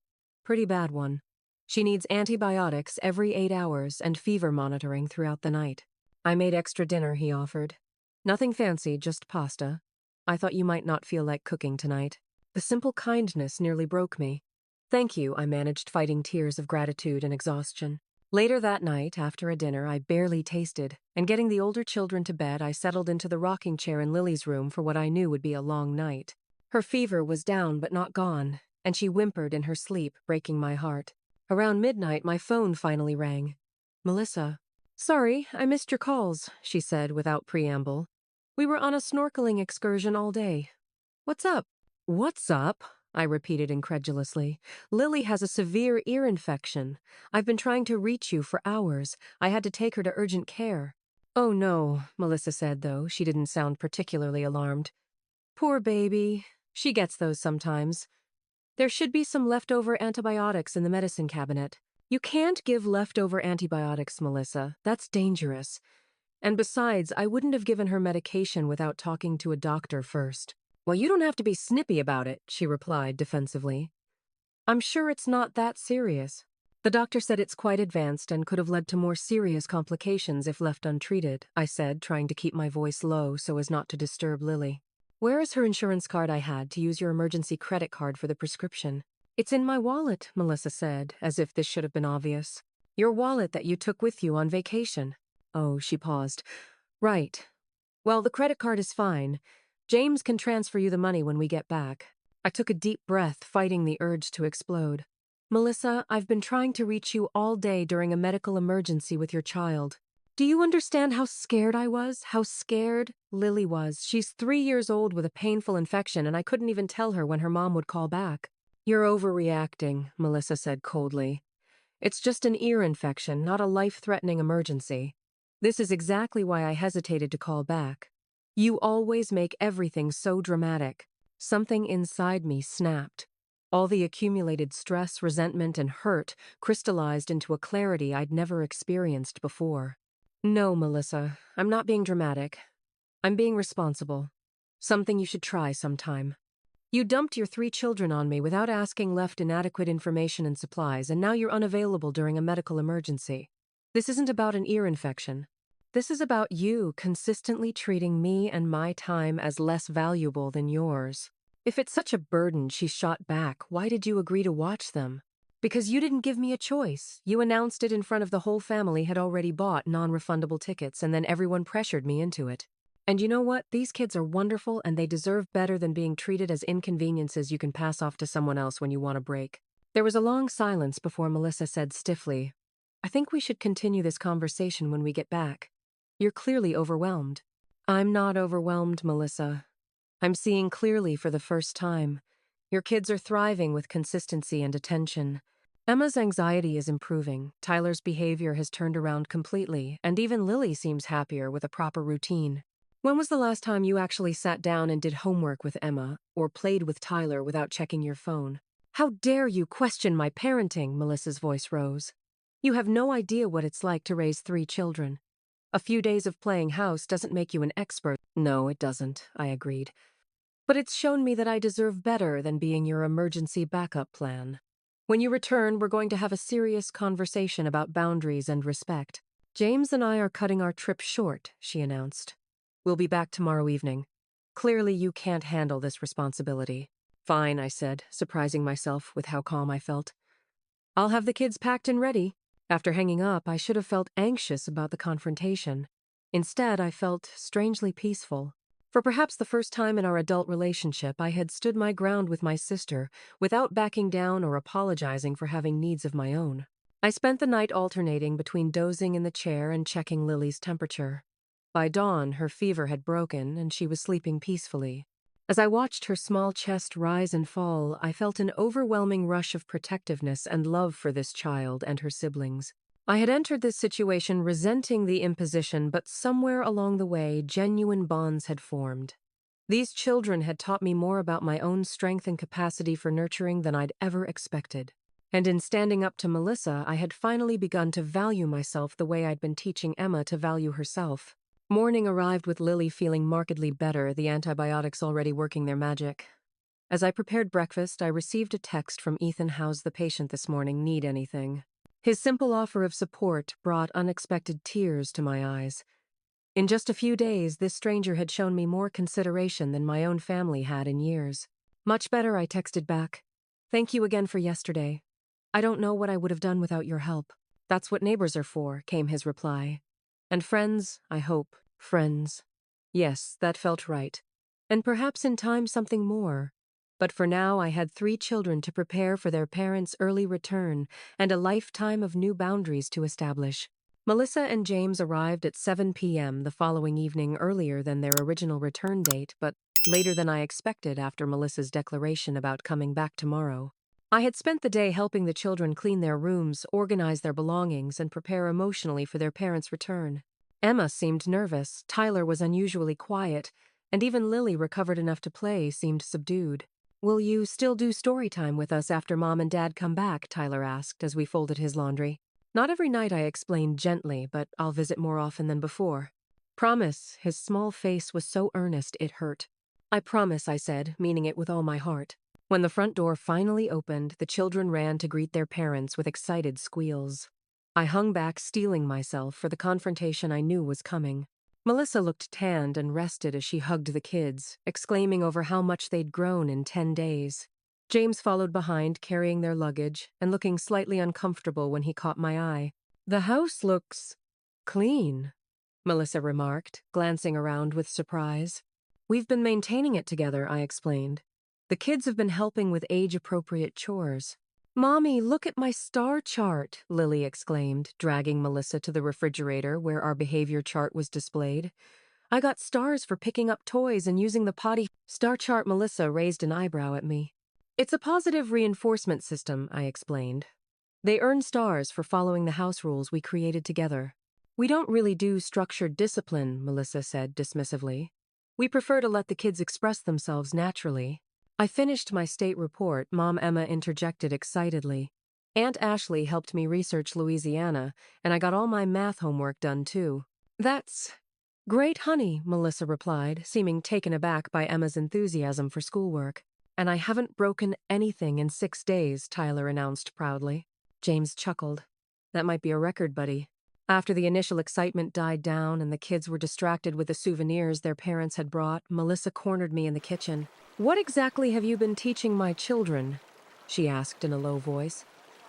"Pretty bad one. She needs antibiotics every 8 hours and fever monitoring throughout the night." "I made extra dinner," he offered. "Nothing fancy, just pasta. I thought you might not feel like cooking tonight." The simple kindness nearly broke me. "Thank you," I managed, fighting tears of gratitude and exhaustion. Later that night, after a dinner I barely tasted, and getting the older children to bed, I settled into the rocking chair in Lily's room for what I knew would be a long night. Her fever was down but not gone, and she whimpered in her sleep, breaking my heart. Around midnight, my phone finally rang. "Melissa." "Sorry, I missed your calls," she said without preamble. We were on a snorkeling excursion all day. What's up? What's up? I repeated incredulously. Lily has a severe ear infection. I've been trying to reach you for hours. I had to take her to urgent care. Oh no, Melissa said, though she didn't sound particularly alarmed. Poor baby. She gets those sometimes. There should be some leftover antibiotics in the medicine cabinet. You can't give leftover antibiotics, Melissa. That's dangerous. And besides, I wouldn't have given her medication without talking to a doctor first. Well, you don't have to be snippy about it, she replied defensively. I'm sure it's not that serious. The doctor said it's quite advanced and could have led to more serious complications if left untreated, I said, trying to keep my voice low so as not to disturb Lily. Where is her insurance card I had to use your emergency credit card for the prescription? It's in my wallet, Melissa said, as if this should have been obvious. Your wallet that you took with you on vacation. Oh, she paused. Right. Well, the credit card is fine. James can transfer you the money when we get back. I took a deep breath, fighting the urge to explode. Melissa, I've been trying to reach you all day during a medical emergency with your child. Do you understand how scared I was? How scared Lily was? She's 3 years old with a painful infection, and I couldn't even tell her when her mom would call back. You're overreacting, Melissa said coldly. It's just an ear infection, not a life-threatening emergency. This is exactly why I hesitated to call back. You always make everything so dramatic. Something inside me snapped. All the accumulated stress, resentment, and hurt crystallized into a clarity I'd never experienced before. No, Melissa, I'm not being dramatic. I'm being responsible. Something you should try sometime. You dumped your 3 children on me without asking, left inadequate information and supplies, and now you're unavailable during a medical emergency. This isn't about an ear infection. This is about you consistently treating me and my time as less valuable than yours. If it's such a burden, she shot back, why did you agree to watch them? Because you didn't give me a choice. You announced it in front of the whole family had already bought non-refundable tickets, and then everyone pressured me into it. And you know what? These kids are wonderful, and they deserve better than being treated as inconveniences you can pass off to someone else when you want a break. There was a long silence before Melissa said stiffly, I think we should continue this conversation when we get back. You're clearly overwhelmed. I'm not overwhelmed, Melissa. I'm seeing clearly for the first time. Your kids are thriving with consistency and attention. Emma's anxiety is improving, Tyler's behavior has turned around completely, and even Lily seems happier with a proper routine. When was the last time you actually sat down and did homework with Emma, or played with Tyler without checking your phone? How dare you question my parenting, Melissa's voice rose. You have no idea what it's like to raise 3 children. A few days of playing house doesn't make you an expert. No, it doesn't, I agreed. But it's shown me that I deserve better than being your emergency backup plan. When you return, we're going to have a serious conversation about boundaries and respect. James and I are cutting our trip short, she announced. We'll be back tomorrow evening. Clearly you can't handle this responsibility. Fine, I said, surprising myself with how calm I felt. I'll have the kids packed and ready. After hanging up, I should have felt anxious about the confrontation. Instead, I felt strangely peaceful. For perhaps the first time in our adult relationship, I had stood my ground with my sister without backing down or apologizing for having needs of my own. I spent the night alternating between dozing in the chair and checking Lily's temperature. By dawn, her fever had broken and she was sleeping peacefully. As I watched her small chest rise and fall, I felt an overwhelming rush of protectiveness and love for this child and her siblings. I had entered this situation resenting the imposition, but somewhere along the way, genuine bonds had formed. These children had taught me more about my own strength and capacity for nurturing than I'd ever expected. And in standing up to Melissa, I had finally begun to value myself the way I'd been teaching Emma to value herself. Morning arrived with Lily feeling markedly better, the antibiotics already working their magic. As I prepared breakfast, I received a text from Ethan. How's the patient this morning? Need anything? His simple offer of support brought unexpected tears to my eyes. In just a few days, this stranger had shown me more consideration than my own family had in years. Much better, I texted back. Thank you again for yesterday. I don't know what I would have done without your help. That's what neighbors are for, came his reply. And friends, I hope. Friends. Yes, that felt right. And perhaps in time something more. But for now I had 3 children to prepare for their parents' early return and a lifetime of new boundaries to establish. Melissa and James arrived at 7 p.m. the following evening, earlier than their original return date, but later than I expected after Melissa's declaration about coming back tomorrow. I had spent the day helping the children clean their rooms, organize their belongings, and prepare emotionally for their parents' return. Emma seemed nervous, Tyler was unusually quiet, and even Lily, recovered enough to play, seemed subdued. "Will you still do story time with us after Mom and Dad come back?" Tyler asked as we folded his laundry. "Not every night," I explained gently, "but I'll visit more often than before." "Promise." His small face was so earnest it hurt. "I promise," I said, meaning it with all my heart. When the front door finally opened, the children ran to greet their parents with excited squeals. I hung back, steeling myself for the confrontation I knew was coming. Melissa looked tanned and rested as she hugged the kids, exclaiming over how much they'd grown in 10 days. James followed behind, carrying their luggage, and looking slightly uncomfortable when he caught my eye. "The house looks clean," Melissa remarked, glancing around with surprise. "We've been maintaining it together," I explained. "The kids have been helping with age-appropriate chores." "Mommy, look at my star chart," Lily exclaimed, dragging Melissa to the refrigerator where our behavior chart was displayed. "I got stars for picking up toys and using the potty." "Star chart." Melissa raised an eyebrow at me. "It's a positive reinforcement system," I explained. "They earn stars for following the house rules we created together." "We don't really do structured discipline," Melissa said dismissively. "We prefer to let the kids express themselves naturally." I finished my state report. Mom Emma interjected excitedly. "Aunt Ashley helped me research Louisiana, and I got all my math homework done too." "That's great, honey," Melissa replied, seeming taken aback by Emma's enthusiasm for schoolwork. "And I haven't broken anything in 6 days," Tyler announced proudly. James chuckled. "That might be a record, buddy." After the initial excitement died down and the kids were distracted with the souvenirs their parents had brought, Melissa cornered me in the kitchen. "What exactly have you been teaching my children?" she asked in a low voice.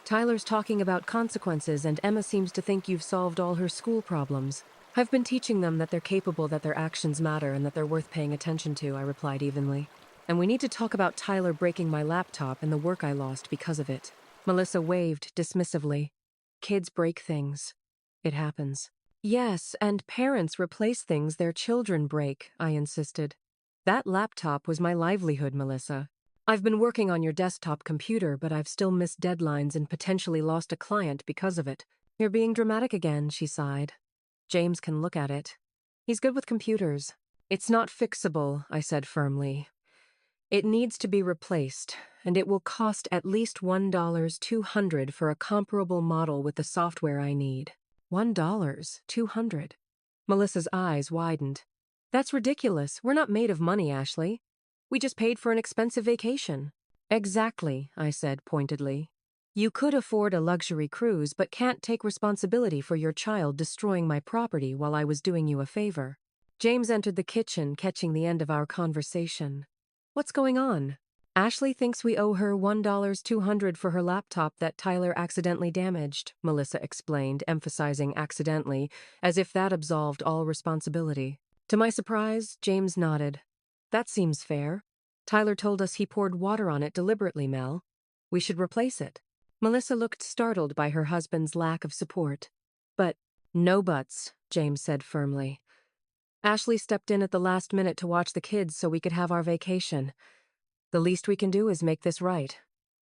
"Tyler's talking about consequences, and Emma seems to think you've solved all her school problems." "I've been teaching them that they're capable, that their actions matter, and that they're worth paying attention to," I replied evenly. "And we need to talk about Tyler breaking my laptop and the work I lost because of it." Melissa waved dismissively. "Kids break things. It happens." "Yes, and parents replace things their children break," I insisted. "That laptop was my livelihood, Melissa. I've been working on your desktop computer, but I've still missed deadlines and potentially lost a client because of it." "You're being dramatic again," she sighed. "James can look at it. He's good with computers." "It's not fixable," I said firmly. "It needs to be replaced, and it will cost at least $1,200 for a comparable model with the software I need." $1,200. Melissa's eyes widened. "That's ridiculous. We're not made of money, Ashley. We just paid for an expensive vacation." "Exactly," I said pointedly. "You could afford a luxury cruise, but can't take responsibility for your child destroying my property while I was doing you a favor." James entered the kitchen, catching the end of our conversation. "What's going on?" "Ashley thinks we owe her $1,200 for her laptop that Tyler accidentally damaged," Melissa explained, emphasizing accidentally, as if that absolved all responsibility. To my surprise, James nodded. "That seems fair. Tyler told us he poured water on it deliberately, Mel. We should replace it." Melissa looked startled by her husband's lack of support. "But no buts," James said firmly. "Ashley stepped in at the last minute to watch the kids so we could have our vacation. The least we can do is make this right."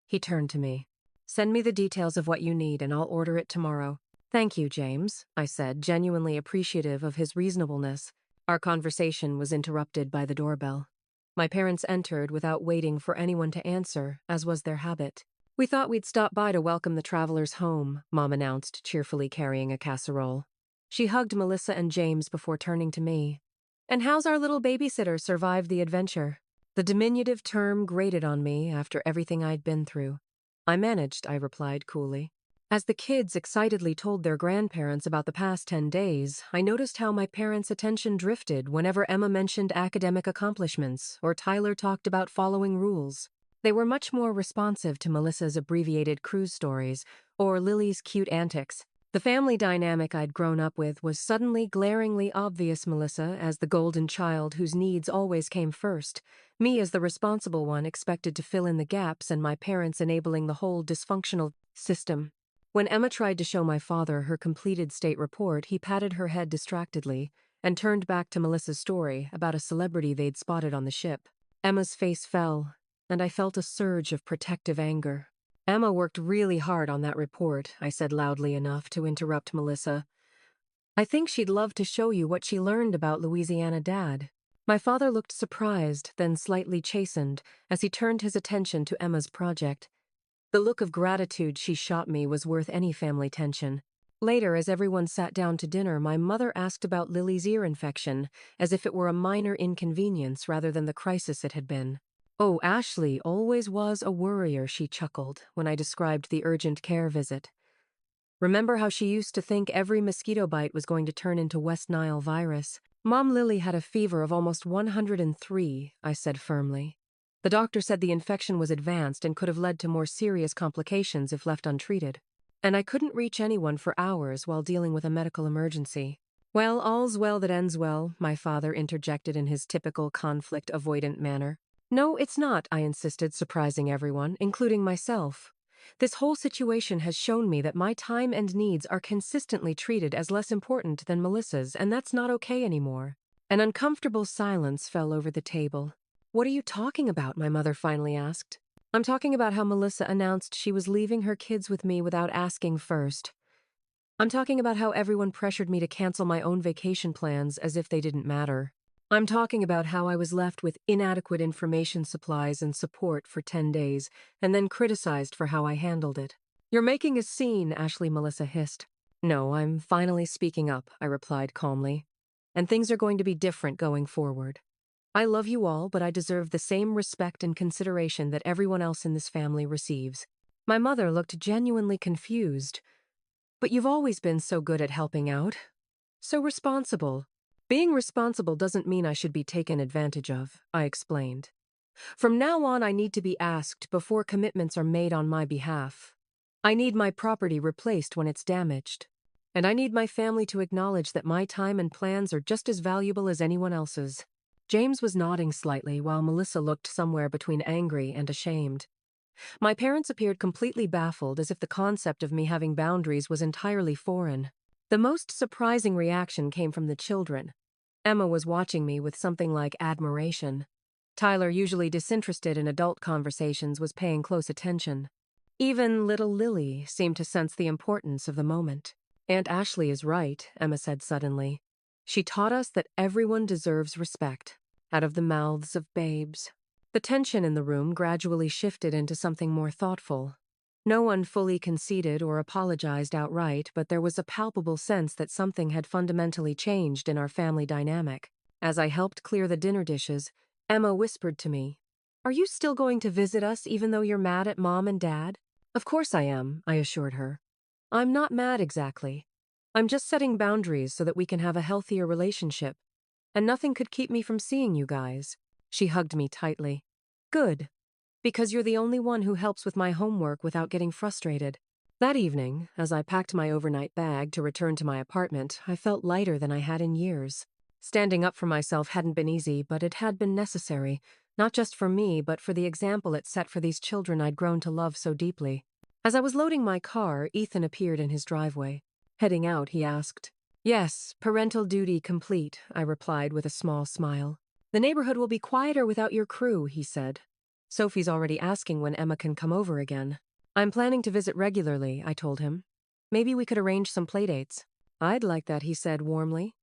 He turned to me. "Send me the details of what you need and I'll order it tomorrow." "Thank you, James," I said, genuinely appreciative of his reasonableness. Our conversation was interrupted by the doorbell. My parents entered without waiting for anyone to answer, as was their habit. "We thought we'd stop by to welcome the travelers home," Mom announced, cheerfully carrying a casserole. She hugged Melissa and James before turning to me. "And how's our little babysitter survived the adventure?" The diminutive term grated on me after everything I'd been through. "I managed," I replied coolly. As the kids excitedly told their grandparents about the past 10 days, I noticed how my parents' attention drifted whenever Emma mentioned academic accomplishments or Tyler talked about following rules. They were much more responsive to Melissa's abbreviated cruise stories or Lily's cute antics. The family dynamic I'd grown up with was suddenly glaringly obvious: Melissa as the golden child whose needs always came first, me as the responsible one expected to fill in the gaps, and my parents enabling the whole dysfunctional system. When Emma tried to show my father her completed state report, he patted her head distractedly and turned back to Melissa's story about a celebrity they'd spotted on the ship. Emma's face fell, and I felt a surge of protective anger. Emma worked really hard on that report, I said loudly enough to interrupt Melissa. I think she'd love to show you what she learned about Louisiana Dad. My father looked surprised, then slightly chastened, as he turned his attention to Emma's project. The look of gratitude she shot me was worth any family tension. Later, as everyone sat down to dinner, my mother asked about Lily's ear infection, as if it were a minor inconvenience rather than the crisis it had been. Oh, Ashley always was a worrier, she chuckled when I described the urgent care visit. Remember how she used to think every mosquito bite was going to turn into West Nile virus? Mom Lily had a fever of almost 103, I said firmly. The doctor said the infection was advanced and could have led to more serious complications if left untreated. And I couldn't reach anyone for hours while dealing with a medical emergency. Well, all's well that ends well, my father interjected in his typical conflict-avoidant manner. No, it's not, I insisted, surprising everyone, including myself. This whole situation has shown me that my time and needs are consistently treated as less important than Melissa's, and that's not okay anymore. An uncomfortable silence fell over the table. What are you talking about? My mother finally asked. I'm talking about how Melissa announced she was leaving her kids with me without asking first. I'm talking about how everyone pressured me to cancel my own vacation plans as if they didn't matter. I'm talking about how I was left with inadequate information supplies and support for 10 days, and then criticized for how I handled it. You're making a scene, Ashley, Melissa hissed. No, I'm finally speaking up, I replied calmly. And things are going to be different going forward. I love you all, but I deserve the same respect and consideration that everyone else in this family receives. My mother looked genuinely confused. But you've always been so good at helping out. So responsible. Being responsible doesn't mean I should be taken advantage of, I explained. From now on, I need to be asked before commitments are made on my behalf. I need my property replaced when it's damaged. And I need my family to acknowledge that my time and plans are just as valuable as anyone else's. James was nodding slightly while Melissa looked somewhere between angry and ashamed. My parents appeared completely baffled, as if the concept of me having boundaries was entirely foreign. The most surprising reaction came from the children. Emma was watching me with something like admiration. Tyler, usually disinterested in adult conversations, was paying close attention. Even little Lily seemed to sense the importance of the moment. Aunt Ashley is right, Emma said suddenly. She taught us that everyone deserves respect, out of the mouths of babes. The tension in the room gradually shifted into something more thoughtful. No one fully conceded or apologized outright, but there was a palpable sense that something had fundamentally changed in our family dynamic. As I helped clear the dinner dishes, Emma whispered to me, "Are you still going to visit us even though you're mad at Mom and Dad?" "Of course I am," I assured her. "I'm not mad exactly. I'm just setting boundaries so that we can have a healthier relationship. And nothing could keep me from seeing you guys." She hugged me tightly. "Good. Because you're the only one who helps with my homework without getting frustrated." That evening, as I packed my overnight bag to return to my apartment, I felt lighter than I had in years. Standing up for myself hadn't been easy, but it had been necessary, not just for me, but for the example it set for these children I'd grown to love so deeply. As I was loading my car, Ethan appeared in his driveway. Heading out, he asked. "Yes, parental duty complete," I replied with a small smile. "The neighborhood will be quieter without your crew," he said. "Sophie's already asking when Emma can come over again." "I'm planning to visit regularly," I told him. "Maybe we could arrange some playdates." "I'd like that," he said warmly.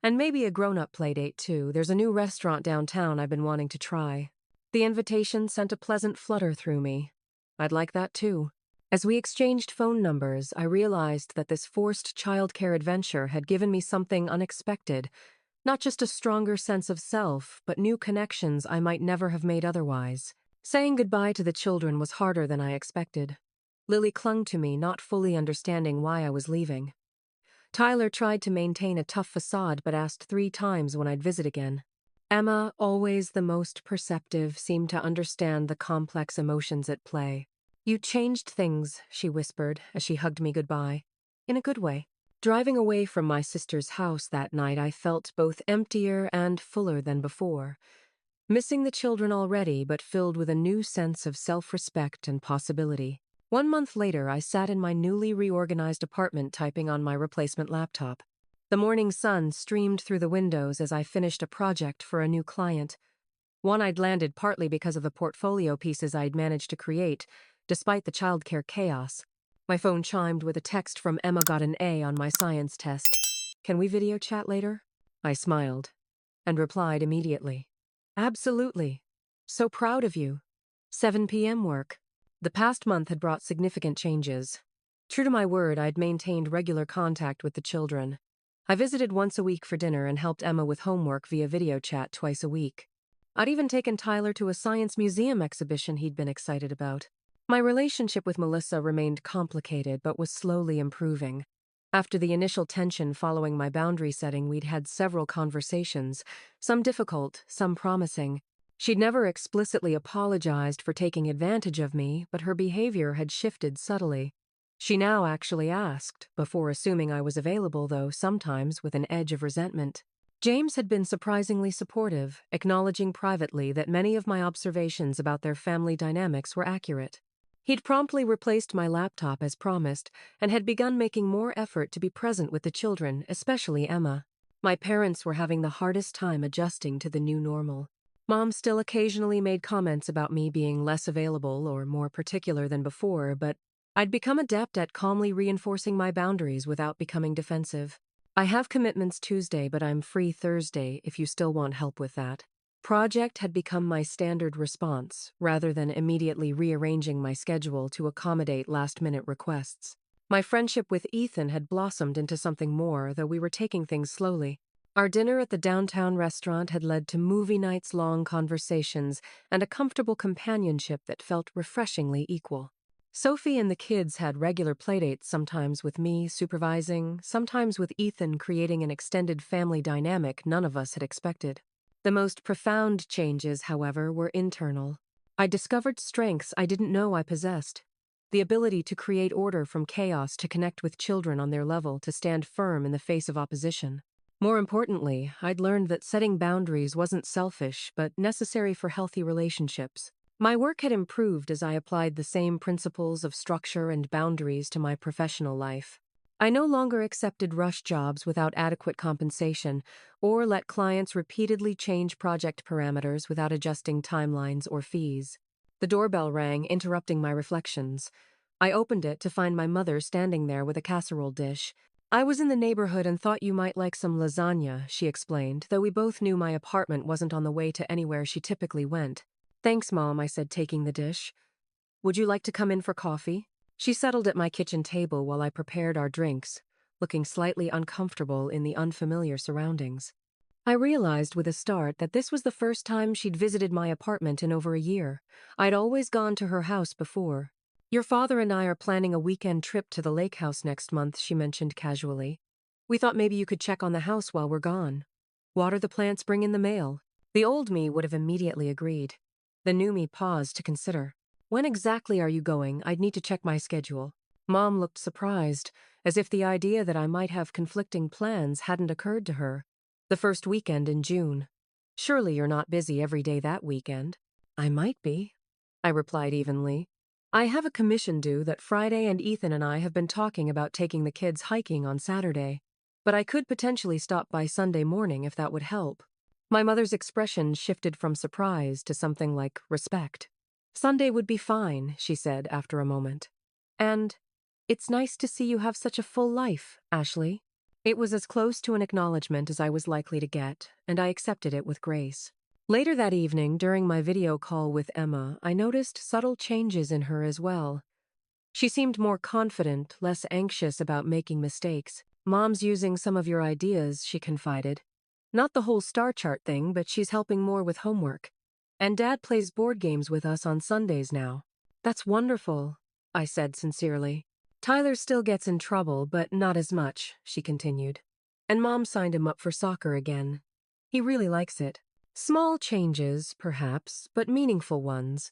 "And maybe a grown-up playdate, too. There's a new restaurant downtown I've been wanting to try." The invitation sent a pleasant flutter through me. I'd like that, too. As we exchanged phone numbers, I realized that this forced childcare adventure had given me something unexpected. Not just a stronger sense of self, but new connections I might never have made otherwise. Saying goodbye to the children was harder than I expected. Lily clung to me, not fully understanding why I was leaving. Tyler tried to maintain a tough facade but asked 3 times when I'd visit again. Emma, always the most perceptive, seemed to understand the complex emotions at play. "You changed things," she whispered as she hugged me goodbye. "In a good way." Driving away from my sister's house that night, I felt both emptier and fuller than before. Missing the children already, but filled with a new sense of self-respect and possibility. 1 month later, I sat in my newly reorganized apartment typing on my replacement laptop. The morning sun streamed through the windows as I finished a project for a new client. One I'd landed partly because of the portfolio pieces I'd managed to create, despite the childcare chaos. My phone chimed with a text from Emma. Got an A on my science test. Can we video chat later? I smiled and replied immediately. Absolutely. So proud of you. 7 p.m. work. The past month had brought significant changes. True to my word, I'd maintained regular contact with the children. I visited once a week for dinner and helped Emma with homework via video chat twice a week. I'd even taken Tyler to a science museum exhibition he'd been excited about. My relationship with Melissa remained complicated but was slowly improving. After the initial tension following my boundary setting, we'd had several conversations, some difficult, some promising. She'd never explicitly apologized for taking advantage of me, but her behavior had shifted subtly. She now actually asked, before assuming I was available, though sometimes with an edge of resentment. James had been surprisingly supportive, acknowledging privately that many of my observations about their family dynamics were accurate. He'd promptly replaced my laptop as promised and had begun making more effort to be present with the children, especially Emma. My parents were having the hardest time adjusting to the new normal. Mom still occasionally made comments about me being less available or more particular than before, but I'd become adept at calmly reinforcing my boundaries without becoming defensive. I have commitments Tuesday, but I'm free Thursday if you still want help with that. Project had become my standard response, rather than immediately rearranging my schedule to accommodate last-minute requests. My friendship with Ethan had blossomed into something more, though we were taking things slowly. Our dinner at the downtown restaurant had led to movie nights-long conversations and a comfortable companionship that felt refreshingly equal. Sophie and the kids had regular playdates, sometimes with me supervising, sometimes with Ethan creating an extended family dynamic none of us had expected. The most profound changes, however, were internal. I discovered strengths I didn't know I possessed. The ability to create order from chaos, to connect with children on their level, to stand firm in the face of opposition. More importantly, I'd learned that setting boundaries wasn't selfish, but necessary for healthy relationships. My work had improved as I applied the same principles of structure and boundaries to my professional life. I no longer accepted rush jobs without adequate compensation, or let clients repeatedly change project parameters without adjusting timelines or fees. The doorbell rang, interrupting my reflections. I opened it to find my mother standing there with a casserole dish. I was in the neighborhood and thought you might like some lasagna, she explained, though we both knew my apartment wasn't on the way to anywhere she typically went. Thanks, Mom, I said, taking the dish. Would you like to come in for coffee? She settled at my kitchen table while I prepared our drinks, looking slightly uncomfortable in the unfamiliar surroundings. I realized with a start that this was the first time she'd visited my apartment in over a year. I'd always gone to her house before. Your father and I are planning a weekend trip to the lake house next month, she mentioned casually. We thought maybe you could check on the house while we're gone. Water the plants, bring in the mail. The old me would have immediately agreed. The new me paused to consider. When exactly are you going? I'd need to check my schedule. Mom looked surprised, as if the idea that I might have conflicting plans hadn't occurred to her. The first weekend in June. Surely you're not busy every day that weekend. I might be, I replied evenly. I have a commission due that Friday, and Ethan and I have been talking about taking the kids hiking on Saturday. But I could potentially stop by Sunday morning if that would help. My mother's expression shifted from surprise to something like respect. Sunday would be fine, she said after a moment. And it's nice to see you have such a full life, Ashley. It was as close to an acknowledgement as I was likely to get, and I accepted it with grace. Later that evening, during my video call with Emma, I noticed subtle changes in her as well. She seemed more confident, less anxious about making mistakes. Mom's using some of your ideas, she confided. Not the whole star chart thing, but she's helping more with homework. And Dad plays board games with us on Sundays now. That's wonderful, I said sincerely. Tyler still gets in trouble, but not as much, she continued. And Mom signed him up for soccer again. He really likes it. Small changes, perhaps, but meaningful ones.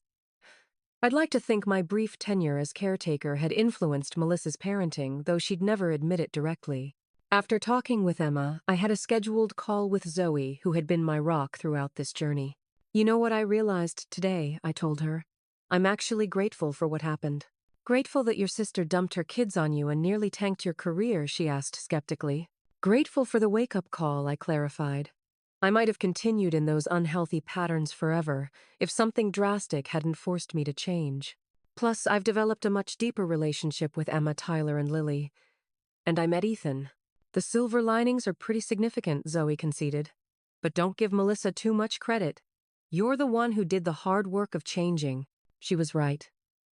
I'd like to think my brief tenure as caretaker had influenced Melissa's parenting, though she'd never admit it directly. After talking with Emma, I had a scheduled call with Zoe, who had been my rock throughout this journey. You know what I realized today, I told her. I'm actually grateful for what happened. Grateful that your sister dumped her kids on you and nearly tanked your career, she asked skeptically. Grateful for the wake-up call, I clarified. I might have continued in those unhealthy patterns forever if something drastic hadn't forced me to change. Plus, I've developed a much deeper relationship with Emma, Tyler, and Lily. And I met Ethan. The silver linings are pretty significant, Zoe conceded. But don't give Melissa too much credit. You're the one who did the hard work of changing. She was right.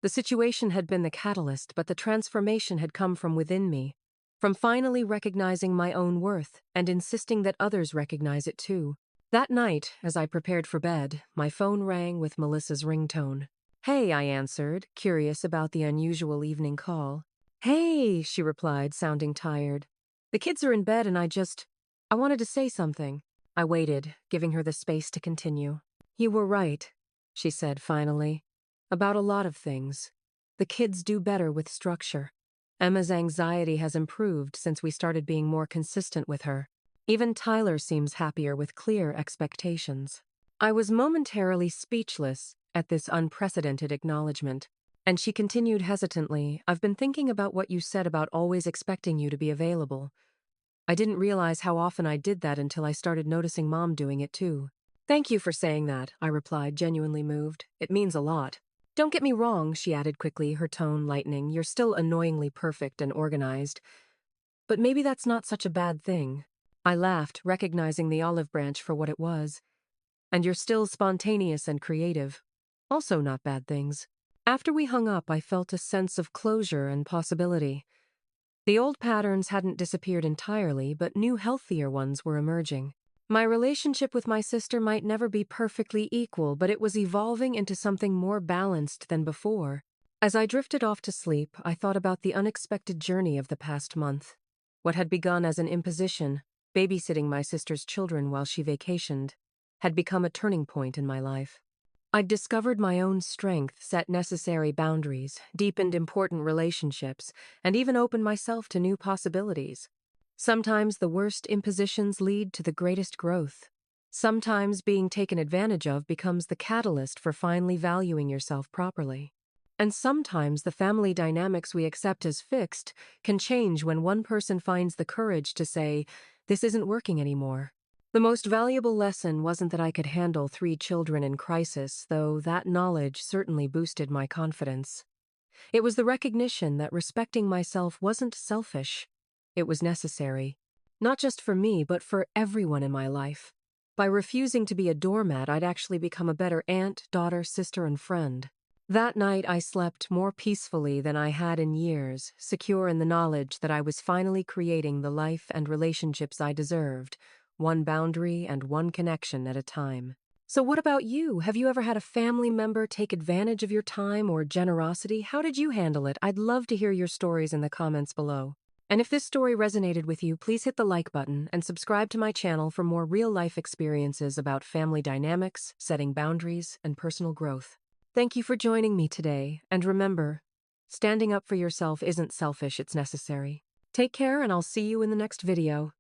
The situation had been the catalyst, but the transformation had come from within me. From finally recognizing my own worth and insisting that others recognize it too. That night, as I prepared for bed, my phone rang with Melissa's ringtone. Hey, I answered, curious about the unusual evening call. Hey, she replied, sounding tired. The kids are in bed and I wanted to say something. I waited, giving her the space to continue. You were right, she said finally. About a lot of things. The kids do better with structure. Emma's anxiety has improved since we started being more consistent with her. Even Tyler seems happier with clear expectations. I was momentarily speechless at this unprecedented acknowledgement, and she continued hesitantly, I've been thinking about what you said about always expecting you to be available. I didn't realize how often I did that until I started noticing Mom doing it too. Thank you for saying that, I replied, genuinely moved. It means a lot. Don't get me wrong, she added quickly, her tone lightening. You're still annoyingly perfect and organized. But maybe that's not such a bad thing. I laughed, recognizing the olive branch for what it was. And you're still spontaneous and creative. Also not bad things. After we hung up, I felt a sense of closure and possibility. The old patterns hadn't disappeared entirely, but new, healthier ones were emerging. My relationship with my sister might never be perfectly equal, but it was evolving into something more balanced than before. As I drifted off to sleep, I thought about the unexpected journey of the past month. What had begun as an imposition, babysitting my sister's children while she vacationed, had become a turning point in my life. I'd discovered my own strength, set necessary boundaries, deepened important relationships, and even opened myself to new possibilities. Sometimes the worst impositions lead to the greatest growth. Sometimes being taken advantage of becomes the catalyst for finally valuing yourself properly. And sometimes the family dynamics we accept as fixed can change when one person finds the courage to say, this isn't working anymore. The most valuable lesson wasn't that I could handle 3 children in crisis, though that knowledge certainly boosted my confidence. It was the recognition that respecting myself wasn't selfish. It was necessary. Not just for me, but for everyone in my life. By refusing to be a doormat, I'd actually become a better aunt, daughter, sister, and friend. That night, I slept more peacefully than I had in years, secure in the knowledge that I was finally creating the life and relationships I deserved, one boundary and one connection at a time. So what about you? Have you ever had a family member take advantage of your time or generosity? How did you handle it? I'd love to hear your stories in the comments below. And if this story resonated with you, please hit the like button and subscribe to my channel for more real-life experiences about family dynamics, setting boundaries, and personal growth. Thank you for joining me today, and remember, standing up for yourself isn't selfish, it's necessary. Take care, and I'll see you in the next video.